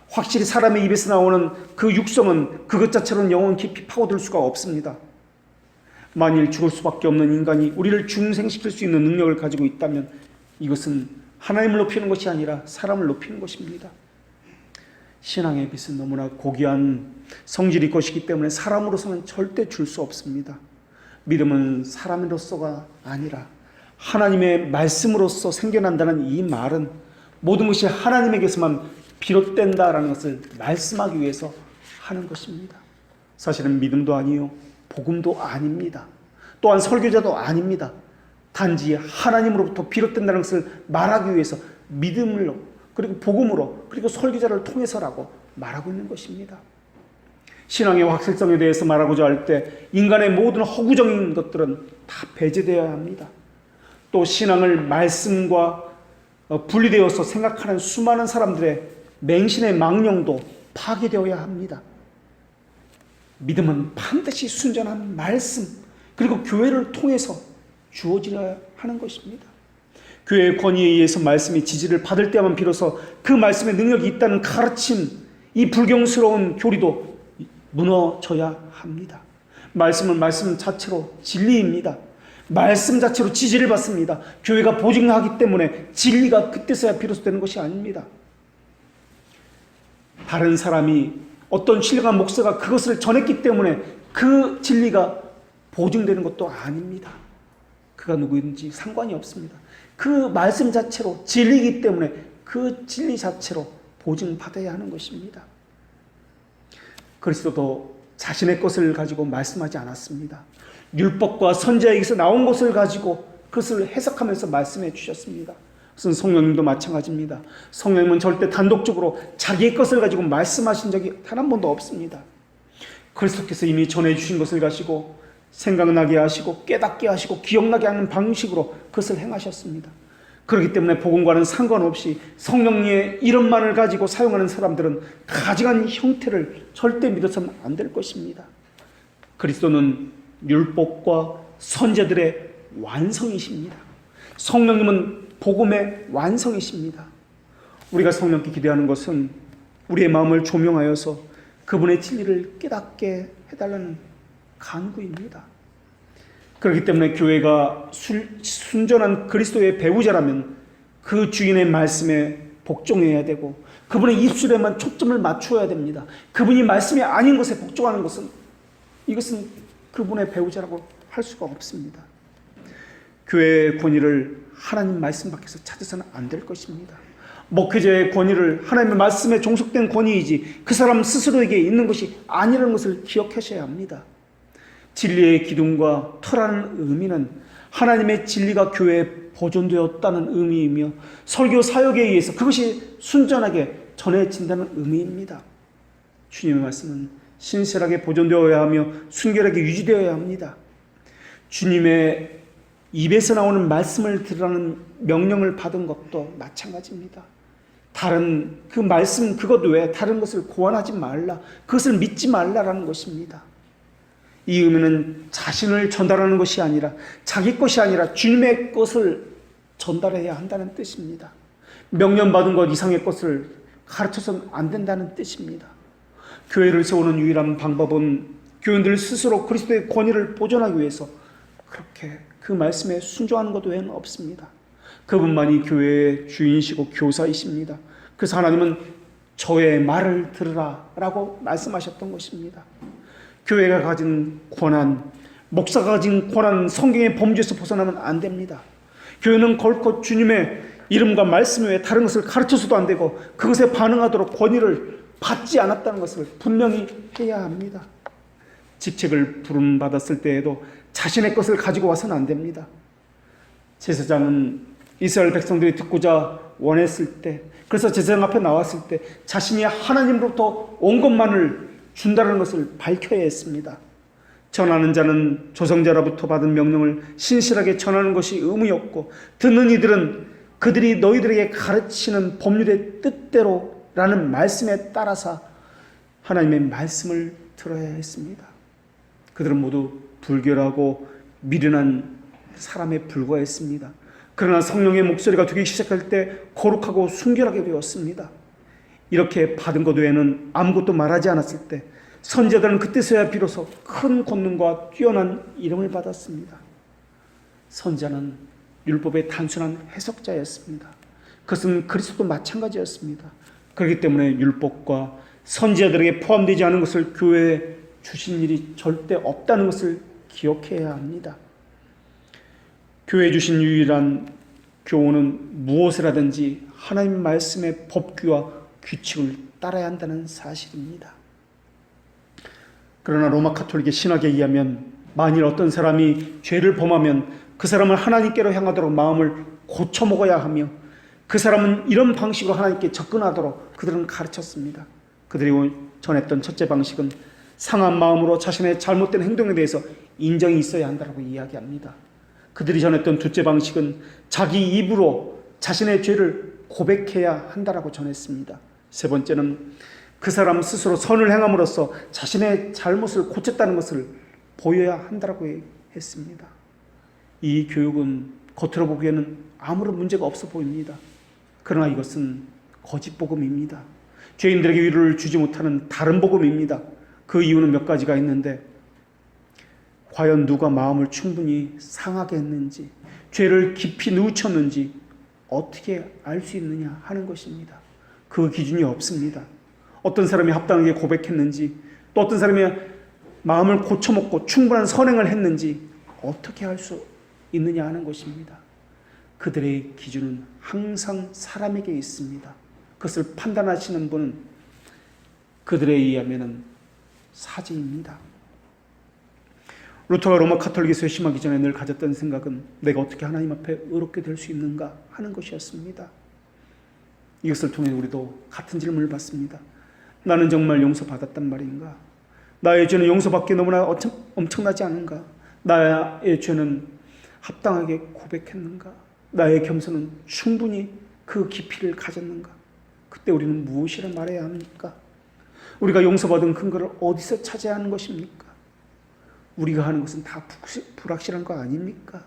확실히 사람의 입에서 나오는 그 육성은 그것 자체로는 영혼 깊이 파고들 수가 없습니다. 만일 죽을 수밖에 없는 인간이 우리를 중생시킬 수 있는 능력을 가지고 있다면 이것은 하나님을 높이는 것이 아니라 사람을 높이는 것입니다. 신앙의 빛은 너무나 고귀한 성질이 것이기 때문에 사람으로서는 절대 줄 수 없습니다. 믿음은 사람으로서가 아니라 하나님의 말씀으로서 생겨난다는 이 말은 모든 것이 하나님에게서만 비롯된다라는 것을 말씀하기 위해서 하는 것입니다. 사실은 믿음도 아니요 복음도 아닙니다. 또한 설교자도 아닙니다. 단지 하나님으로부터 비롯된다는 것을 말하기 위해서 믿음으로 그리고 복음으로 그리고 설교자를 통해서라고 말하고 있는 것입니다. 신앙의 확실성에 대해서 말하고자 할 때 인간의 모든 허구적인 것들은 다 배제되어야 합니다. 또 신앙을 말씀과 분리되어서 생각하는 수많은 사람들의 맹신의 망령도 파괴되어야 합니다. 믿음은 반드시 순전한 말씀 그리고 교회를 통해서 주어져야 하는 것입니다. 교회의 권위에 의해서 말씀이 지지를 받을 때만 비로소 그 말씀의 능력이 있다는 가르침, 이 불경스러운 교리도 무너져야 합니다. 말씀은 말씀 자체로 진리입니다. 말씀 자체로 지지를 받습니다. 교회가 보증하기 때문에 진리가 그때서야 비로소 되는 것이 아닙니다. 다른 사람이 어떤 신령한 목사가 그것을 전했기 때문에 그 진리가 보증되는 것도 아닙니다. 그가 누구인지 상관이 없습니다. 그 말씀 자체로 진리이기 때문에 그 진리 자체로 보증받아야 하는 것입니다. 그리스도도 자신의 것을 가지고 말씀하지 않았습니다. 율법과 선지자에게서 나온 것을 가지고 그것을 해석하면서 말씀해 주셨습니다. 그것은 성령님도 마찬가지입니다. 성령님은 절대 단독적으로 자기의 것을 가지고 말씀하신 적이 단 한 번도 없습니다. 그리스도께서 이미 전해주신 것을 가지고 생각나게 하시고 깨닫게 하시고 기억나게 하는 방식으로 그것을 행하셨습니다. 그렇기 때문에 복음과는 상관없이 성령님의 이름만을 가지고 사용하는 사람들은 가증한 형태를 절대 믿어서는 안 될 것입니다. 그리스도는 율법과 선지자들의 완성이십니다. 성령님은 복음의 완성이십니다. 우리가 성령께 기대하는 것은 우리의 마음을 조명하여서 그분의 진리를 깨닫게 해달라는 간구입니다. 그렇기 때문에 교회가 순전한 그리스도의 배우자라면 그 주인의 말씀에 복종해야 되고 그분의 입술에만 초점을 맞춰야 됩니다. 그분이 말씀이 아닌 것에 복종하는 것은 이것은 그분의 배우자라고 할 수가 없습니다. 교회의 권위를 하나님 말씀 밖에서 찾아서는 안 될 것입니다. 목회자의 권위를 하나님의 말씀에 종속된 권위이지 그 사람 스스로에게 있는 것이 아니라는 것을 기억하셔야 합니다. 진리의 기둥과 터라는 의미는 하나님의 진리가 교회에 보존되었다는 의미이며 설교 사역에 의해서 그것이 순전하게 전해진다는 의미입니다. 주님의 말씀은 신실하게 보존되어야 하며 순결하게 유지되어야 합니다. 주님의 입에서 나오는 말씀을 들으라는 명령을 받은 것도 마찬가지입니다. 다른 그 말씀 그것 외에 다른 것을 고안하지 말라, 그것을 믿지 말라라는 것입니다. 이 의미는 자신을 전달하는 것이 아니라 자기 것이 아니라 주님의 것을 전달해야 한다는 뜻입니다. 명령받은 것 이상의 것을 가르쳐서는 안 된다는 뜻입니다. 교회를 세우는 유일한 방법은 교인들 스스로 그리스도의 권위를 보존하기 위해서 그렇게 그 말씀에 순종하는 것 외에는 없습니다. 그분만이 교회의 주인이시고 교사이십니다. 그래서 하나님은 저의 말을 들으라 라고 말씀하셨던 것입니다. 교회가 가진 권한, 목사가 가진 권한, 성경의 범주에서 벗어나면 안 됩니다. 교회는 결코 주님의 이름과 말씀 외에 다른 것을 가르쳐서도 안 되고 그것에 반응하도록 권위를 받지 않았다는 것을 분명히 해야 합니다. 직책을 부름받았을 때에도 자신의 것을 가지고 와서는 안 됩니다. 제사장은 이스라엘 백성들이 듣고자 원했을 때, 그래서 제사장 앞에 나왔을 때 자신이 하나님으로부터 온 것만을 준다는 것을 밝혀야 했습니다. 전하는 자는 조성자로부터 받은 명령을 신실하게 전하는 것이 의무였고, 듣는 이들은 그들이 너희들에게 가르치는 법률의 뜻대로라는 말씀에 따라서 하나님의 말씀을 들어야 했습니다. 그들은 모두 불결하고 미련한 사람에 불과했습니다. 그러나 성령의 목소리가 되기 시작할 때 거룩하고 순결하게 되었습니다. 이렇게 받은 것 외에는 아무것도 말하지 않았을 때 선지자들은 그때서야 비로소 큰 권능과 뛰어난 이름을 받았습니다. 선지자는 율법의 단순한 해석자였습니다. 그것은 그리스도도 마찬가지였습니다. 그렇기 때문에 율법과 선지자들에게 포함되지 않은 것을 교회에 주신 일이 절대 없다는 것을 기억해야 합니다. 교회에 주신 유일한 교훈은 무엇을 하든지 하나님 말씀의 법규와 규칙을 따라야 한다는 사실입니다. 그러나 로마 가톨릭의 신학에 의하면 만일 어떤 사람이 죄를 범하면 그 사람을 하나님께로 향하도록 마음을 고쳐먹어야 하며 그 사람은 이런 방식으로 하나님께 접근하도록 그들은 가르쳤습니다. 그들이 전했던 첫째 방식은 상한 마음으로 자신의 잘못된 행동에 대해서 인정이 있어야 한다고 이야기합니다. 그들이 전했던 둘째 방식은 자기 입으로 자신의 죄를 고백해야 한다고 전했습니다. 세 번째는 그 사람 스스로 선을 행함으로써 자신의 잘못을 고쳤다는 것을 보여야 한다고 했습니다. 이 교육은 겉으로 보기에는 아무런 문제가 없어 보입니다. 그러나 이것은 거짓 복음입니다. 죄인들에게 위로를 주지 못하는 다른 복음입니다. 그 이유는 몇 가지가 있는데, 과연 누가 마음을 충분히 상하게 했는지, 죄를 깊이 누쳤는지 어떻게 알 수 있느냐 하는 것입니다. 그 기준이 없습니다. 어떤 사람이 합당하게 고백했는지, 또 어떤 사람이 마음을 고쳐먹고 충분한 선행을 했는지 어떻게 할 수 있느냐 하는 것입니다. 그들의 기준은 항상 사람에게 있습니다. 그것을 판단하시는 분은 그들에 의하면 사제입니다. 루터가 로마 카톨릭에서 회심하기 전에 늘 가졌던 생각은 내가 어떻게 하나님 앞에 의롭게 될 수 있는가 하는 것이었습니다. 이것을 통해 우리도 같은 질문을 받습니다. 나는 정말 용서받았단 말인가? 나의 죄는 용서받기 너무나 엄청나지 않은가? 나의 죄는 합당하게 고백했는가? 나의 겸손은 충분히 그 깊이를 가졌는가? 그때 우리는 무엇이라 말해야 합니까? 우리가 용서받은 근거를 어디서 찾아야 하는 것입니까? 우리가 하는 것은 다 불확실한 거 아닙니까?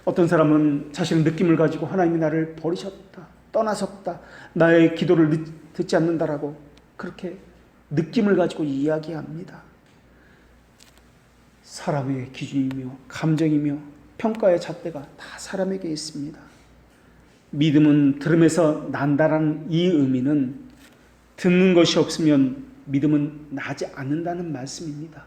어떤 사람은 자신의 느낌을 가지고 하나님이 나를 버리셨다, 떠나셨다, 나의 기도를 듣지 않는다라고 그렇게 느낌을 가지고 이야기합니다. 사람의 기준이며 감정이며 평가의 잣대가 다 사람에게 있습니다. 믿음은 들음에서 난다라는 이 의미는 듣는 것이 없으면 믿음은 나지 않는다는 말씀입니다.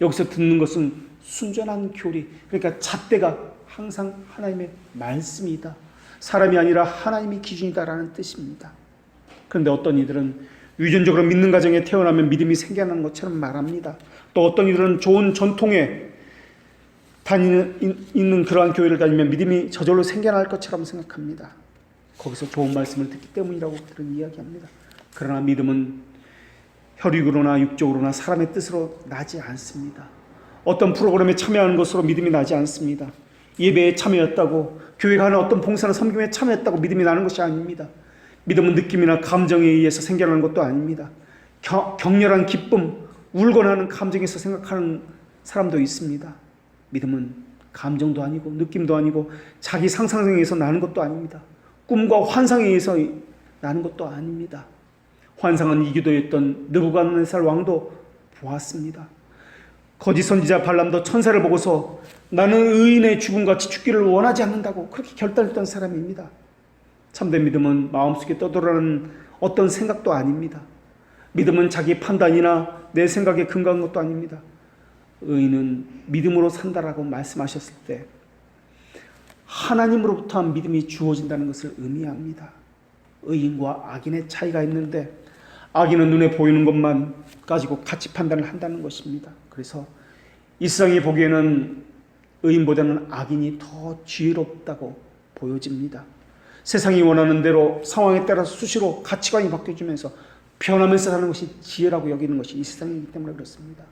여기서 듣는 것은 순전한 교리, 그러니까 잣대가 항상 하나님의 말씀이다. 사람이 아니라 하나님이 기준이다라는 뜻입니다. 그런데 어떤 이들은 유전적으로 믿는 가정에 태어나면 믿음이 생겨나는 것처럼 말합니다. 또 어떤 이들은 좋은 전통에 있는 그러한 교회를 다니면 믿음이 저절로 생겨날 것처럼 생각합니다. 거기서 좋은 말씀을 듣기 때문이라고 그들은 이야기합니다. 그러나 믿음은 혈육으로나 육적으로나 사람의 뜻으로 나지 않습니다. 어떤 프로그램에 참여하는 것으로 믿음이 나지 않습니다. 예배에 참여했다고, 교회가 하는 어떤 봉사나 섬김에 참여했다고 믿음이 나는 것이 아닙니다. 믿음은 느낌이나 감정에 의해서 생겨나는 것도 아닙니다. 격렬한 기쁨, 울거나 하는 감정에서 생각하는 사람도 있습니다. 믿음은 감정도 아니고 느낌도 아니고 자기 상상에 의해서 나는 것도 아닙니다. 꿈과 환상에 의해서 나는 것도 아닙니다. 환상은 이기도였던 느부갓네살 왕도 보았습니다. 거짓 선지자 발람도 천사를 보고서 나는 의인의 죽음같이 죽기를 원하지 않는다고 그렇게 결단했던 사람입니다. 참된 믿음은 마음속에 떠돌아오는 어떤 생각도 아닙니다. 믿음은 자기 판단이나 내 생각에 근거한 것도 아닙니다. 의인은 믿음으로 산다라고 말씀하셨을 때 하나님으로부터 한 믿음이 주어진다는 것을 의미합니다. 의인과 악인의 차이가 있는데 악인은 눈에 보이는 것만 가지고 가치 판단을 한다는 것입니다. 그래서 이 세상이 보기에는 의인보다는 악인이 더 지혜롭다고 보여집니다. 세상이 원하는 대로 상황에 따라서 수시로 가치관이 바뀌어지면서 변하면서 사는 것이 지혜라고 여기는 것이 이 세상이기 때문에 그렇습니다.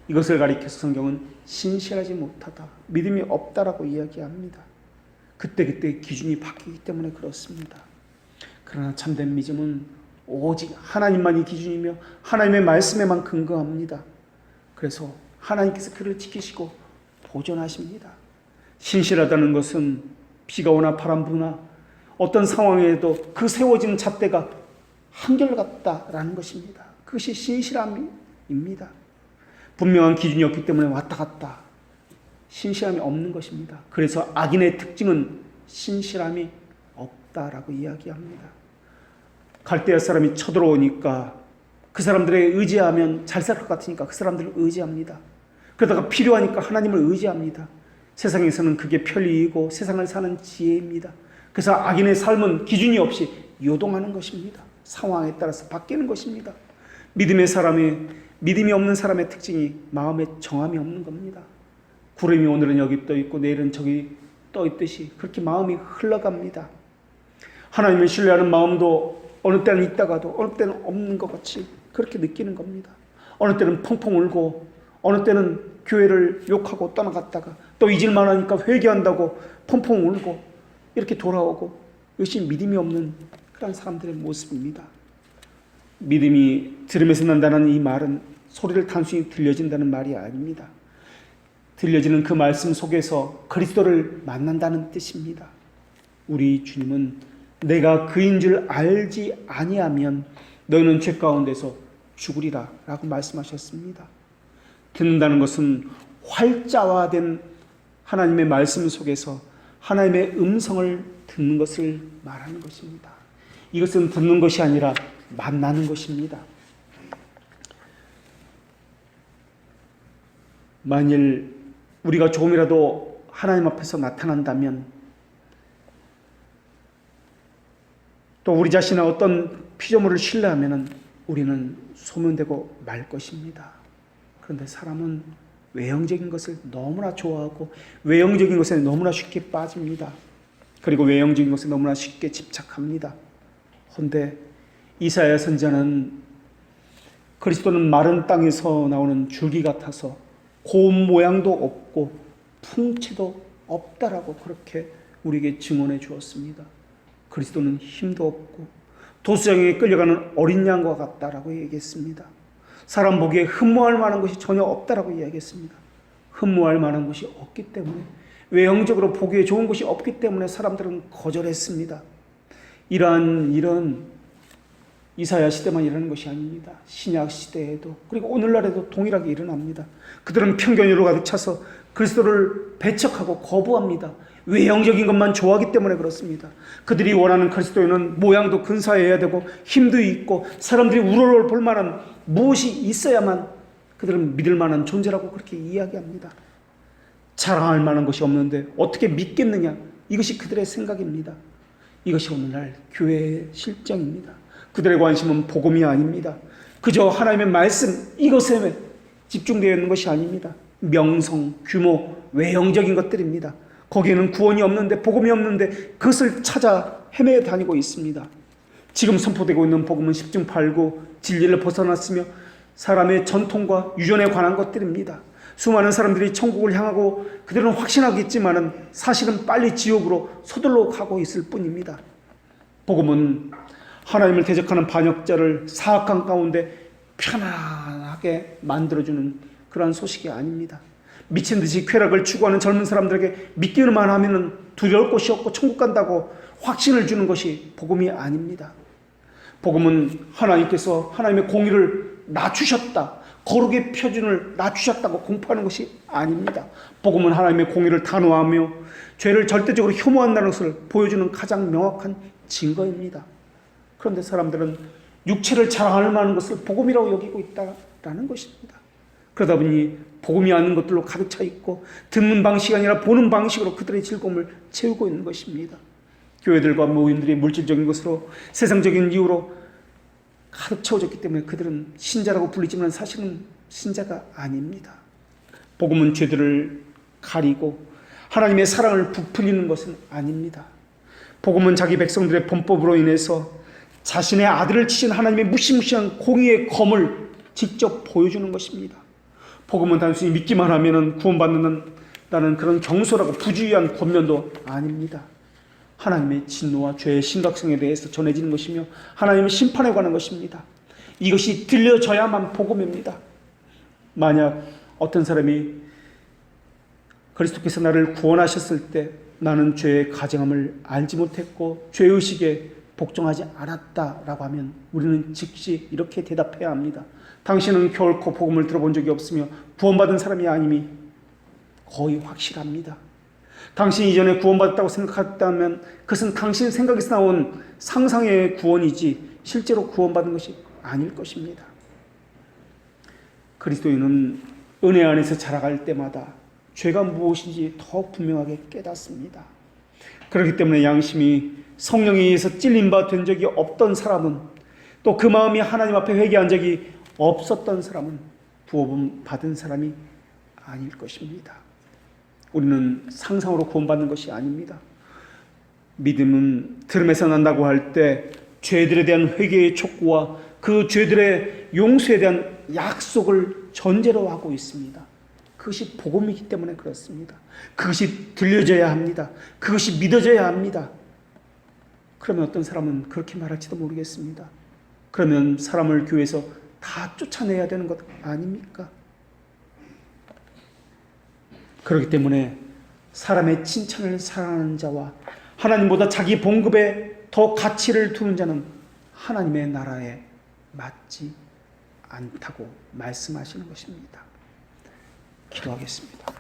이것을 가리켜서 성경은 신실하지 못하다, 믿음이 없다라고 이야기합니다. 그때그때 기준이 바뀌기 때문에 그렇습니다. 그러나 참된 믿음은 오직 하나님만이 기준이며 하나님의 말씀에만 근거합니다. 그래서 하나님께서 그를 지키시고 보존하십니다. 신실하다는 것은 비가 오나 바람 부나 어떤 상황에도 그 세워지는 잣대가 한결같다라는 것입니다. 그것이 신실함입니다. 분명한 기준이 없기 때문에 왔다 갔다 신실함이 없는 것입니다. 그래서 악인의 특징은 신실함이 없다라고 이야기합니다. 갈대아 사람이 쳐들어오니까 그 사람들에 의지하면 잘 살 것 같으니까 그 사람들을 의지합니다. 그러다가 필요하니까 하나님을 의지합니다. 세상에서는 그게 편리이고 세상을 사는 지혜입니다. 그래서 악인의 삶은 기준이 없이 요동하는 것입니다. 상황에 따라서 바뀌는 것입니다. 믿음이 없는 사람의 특징이 마음에 정함이 없는 겁니다. 구름이 오늘은 여기 떠 있고 내일은 저기 떠 있듯이 그렇게 마음이 흘러갑니다. 하나님을 신뢰하는 마음도 어느 때는 있다가도 어느 때는 없는 것 같이 그렇게 느끼는 겁니다. 어느 때는 펑펑 울고 어느 때는 교회를 욕하고 떠나갔다가 또 잊을만 하니까 회개한다고 펑펑 울고 이렇게 돌아오고, 이것이 믿음이 없는 그런 사람들의 모습입니다. 믿음이 들음에서 난다는 이 말은 소리를 단순히 들려진다는 말이 아닙니다. 들려지는 그 말씀 속에서 그리스도를 만난다는 뜻입니다. 우리 주님은 내가 그인 줄 알지 아니하면 너희는 죄 가운데서 죽으리라 라고 말씀하셨습니다. 듣는다는 것은 활자화된 하나님의 말씀 속에서 하나님의 음성을 듣는 것을 말하는 것입니다. 이것은 듣는 것이 아니라 만나는 것입니다. 만일 우리가 조금이라도 하나님 앞에서 나타난다면 또 우리 자신의 어떤 피조물을 신뢰하면 우리는 소멸되고 말 것입니다. 그런데 사람은 외형적인 것을 너무나 좋아하고 외형적인 것에 너무나 쉽게 빠집니다. 그리고 외형적인 것에 너무나 쉽게 집착합니다. 그런데 이사야 선지자는 그리스도는 마른 땅에서 나오는 줄기 같아서 고운 모양도 없고 풍채도 없다라고 그렇게 우리에게 증언해 주었습니다. 그리스도는 힘도 없고 도수장에 끌려가는 어린 양과 같다라고 얘기했습니다. 사람 보기에 흠모할 만한 것이 전혀 없다라고 이야기했습니다. 흠모할 만한 것이 없기 때문에, 외형적으로 보기에 좋은 것이 없기 때문에 사람들은 거절했습니다. 이런 이사야 시대만 일어나는 것이 아닙니다. 신약 시대에도, 그리고 오늘날에도 동일하게 일어납니다. 그들은 편견으로 가득 차서 그리스도를 배척하고 거부합니다. 외형적인 것만 좋아하기 때문에 그렇습니다. 그들이 원하는 그리스도인은 모양도 근사해야 되고 힘도 있고 사람들이 우러러 볼 만한 무엇이 있어야만 그들은 믿을 만한 존재라고 그렇게 이야기합니다. 자랑할 만한 것이 없는데 어떻게 믿겠느냐, 이것이 그들의 생각입니다. 이것이 오늘날 교회의 실정입니다. 그들의 관심은 복음이 아닙니다. 그저 하나님의 말씀, 이것에 집중되어 있는 것이 아닙니다. 명성, 규모, 외형적인 것들입니다. 거기에는 구원이 없는데, 복음이 없는데 그것을 찾아 헤매 다니고 있습니다. 지금 선포되고 있는 복음은 십중팔구, 진리를 벗어났으며 사람의 전통과 유전에 관한 것들입니다. 수많은 사람들이 천국을 향하고 그들은 확신하겠지만은 사실은 빨리 지옥으로 서둘러 가고 있을 뿐입니다. 복음은 하나님을 대적하는 반역자를 사악한 가운데 편안하게 만들어주는 그러한 소식이 아닙니다. 미친 듯이 쾌락을 추구하는 젊은 사람들에게 믿기만 하면 두려울 것이 없고 천국 간다고 확신을 주는 것이 복음이 아닙니다. 복음은 하나님께서 하나님의 공의를 낮추셨다, 거룩의 표준을 낮추셨다고 공포하는 것이 아닙니다. 복음은 하나님의 공의를 단호하며 죄를 절대적으로 혐오한다는 것을 보여주는 가장 명확한 증거입니다. 그런데 사람들은 육체를 자랑할 만한 것을 복음이라고 여기고 있다라는 것입니다. 그러다 보니 복음이 아닌 것들로 가득 차 있고 듣는 방식이 아니라 보는 방식으로 그들의 즐거움을 채우고 있는 것입니다. 교회들과 모임들이 물질적인 것으로, 세상적인 이유로 가득 채워졌기 때문에 그들은 신자라고 불리지만 사실은 신자가 아닙니다. 복음은 죄들을 가리고 하나님의 사랑을 부풀리는 것은 아닙니다. 복음은 자기 백성들의 범법으로 인해서 자신의 아들을 치신 하나님의 무시무시한 공의의 검을 직접 보여주는 것입니다. 복음은 단순히 믿기만 하면 구원받는다는 그런 경솔하고 부주의한 권면도 아닙니다. 하나님의 진노와 죄의 심각성에 대해서 전해지는 것이며 하나님의 심판에 관한 것입니다. 이것이 들려져야만 복음입니다. 만약 어떤 사람이 그리스도께서 나를 구원하셨을 때 나는 죄의 가증함을 알지 못했고 죄의식에 복종하지 않았다라고 하면 우리는 즉시 이렇게 대답해야 합니다. 당신은 결코 복음을 들어본 적이 없으며 구원받은 사람이 아님이 거의 확실합니다. 당신이 이전에 구원받았다고 생각했다면 그것은 당신 생각에서 나온 상상의 구원이지 실제로 구원받은 것이 아닐 것입니다. 그리스도인은 은혜 안에서 자라갈 때마다 죄가 무엇인지 더 분명하게 깨닫습니다. 그렇기 때문에 양심이 성령에 의해서 찔린 바 된 적이 없던 사람은, 또 그 마음이 하나님 앞에 회개한 적이 없었던 사람은 구원 받은 사람이 아닐 것입니다. 우리는 상상으로 구원받는 것이 아닙니다. 믿음은 들음에서 난다고 할 때 죄들에 대한 회개의 촉구와 그 죄들의 용서에 대한 약속을 전제로 하고 있습니다. 그것이 복음이기 때문에 그렇습니다. 그것이 들려져야 합니다. 그것이 믿어져야 합니다. 그러면 어떤 사람은 그렇게 말할지도 모르겠습니다. 그러면 사람을 교회에서 다 쫓아내야 되는 것 아닙니까? 그렇기 때문에 사람의 칭찬을 사랑하는 자와 하나님보다 자기 봉급에 더 가치를 두는 자는 하나님의 나라에 맞지 않다고 말씀하시는 것입니다. 기도하겠습니다.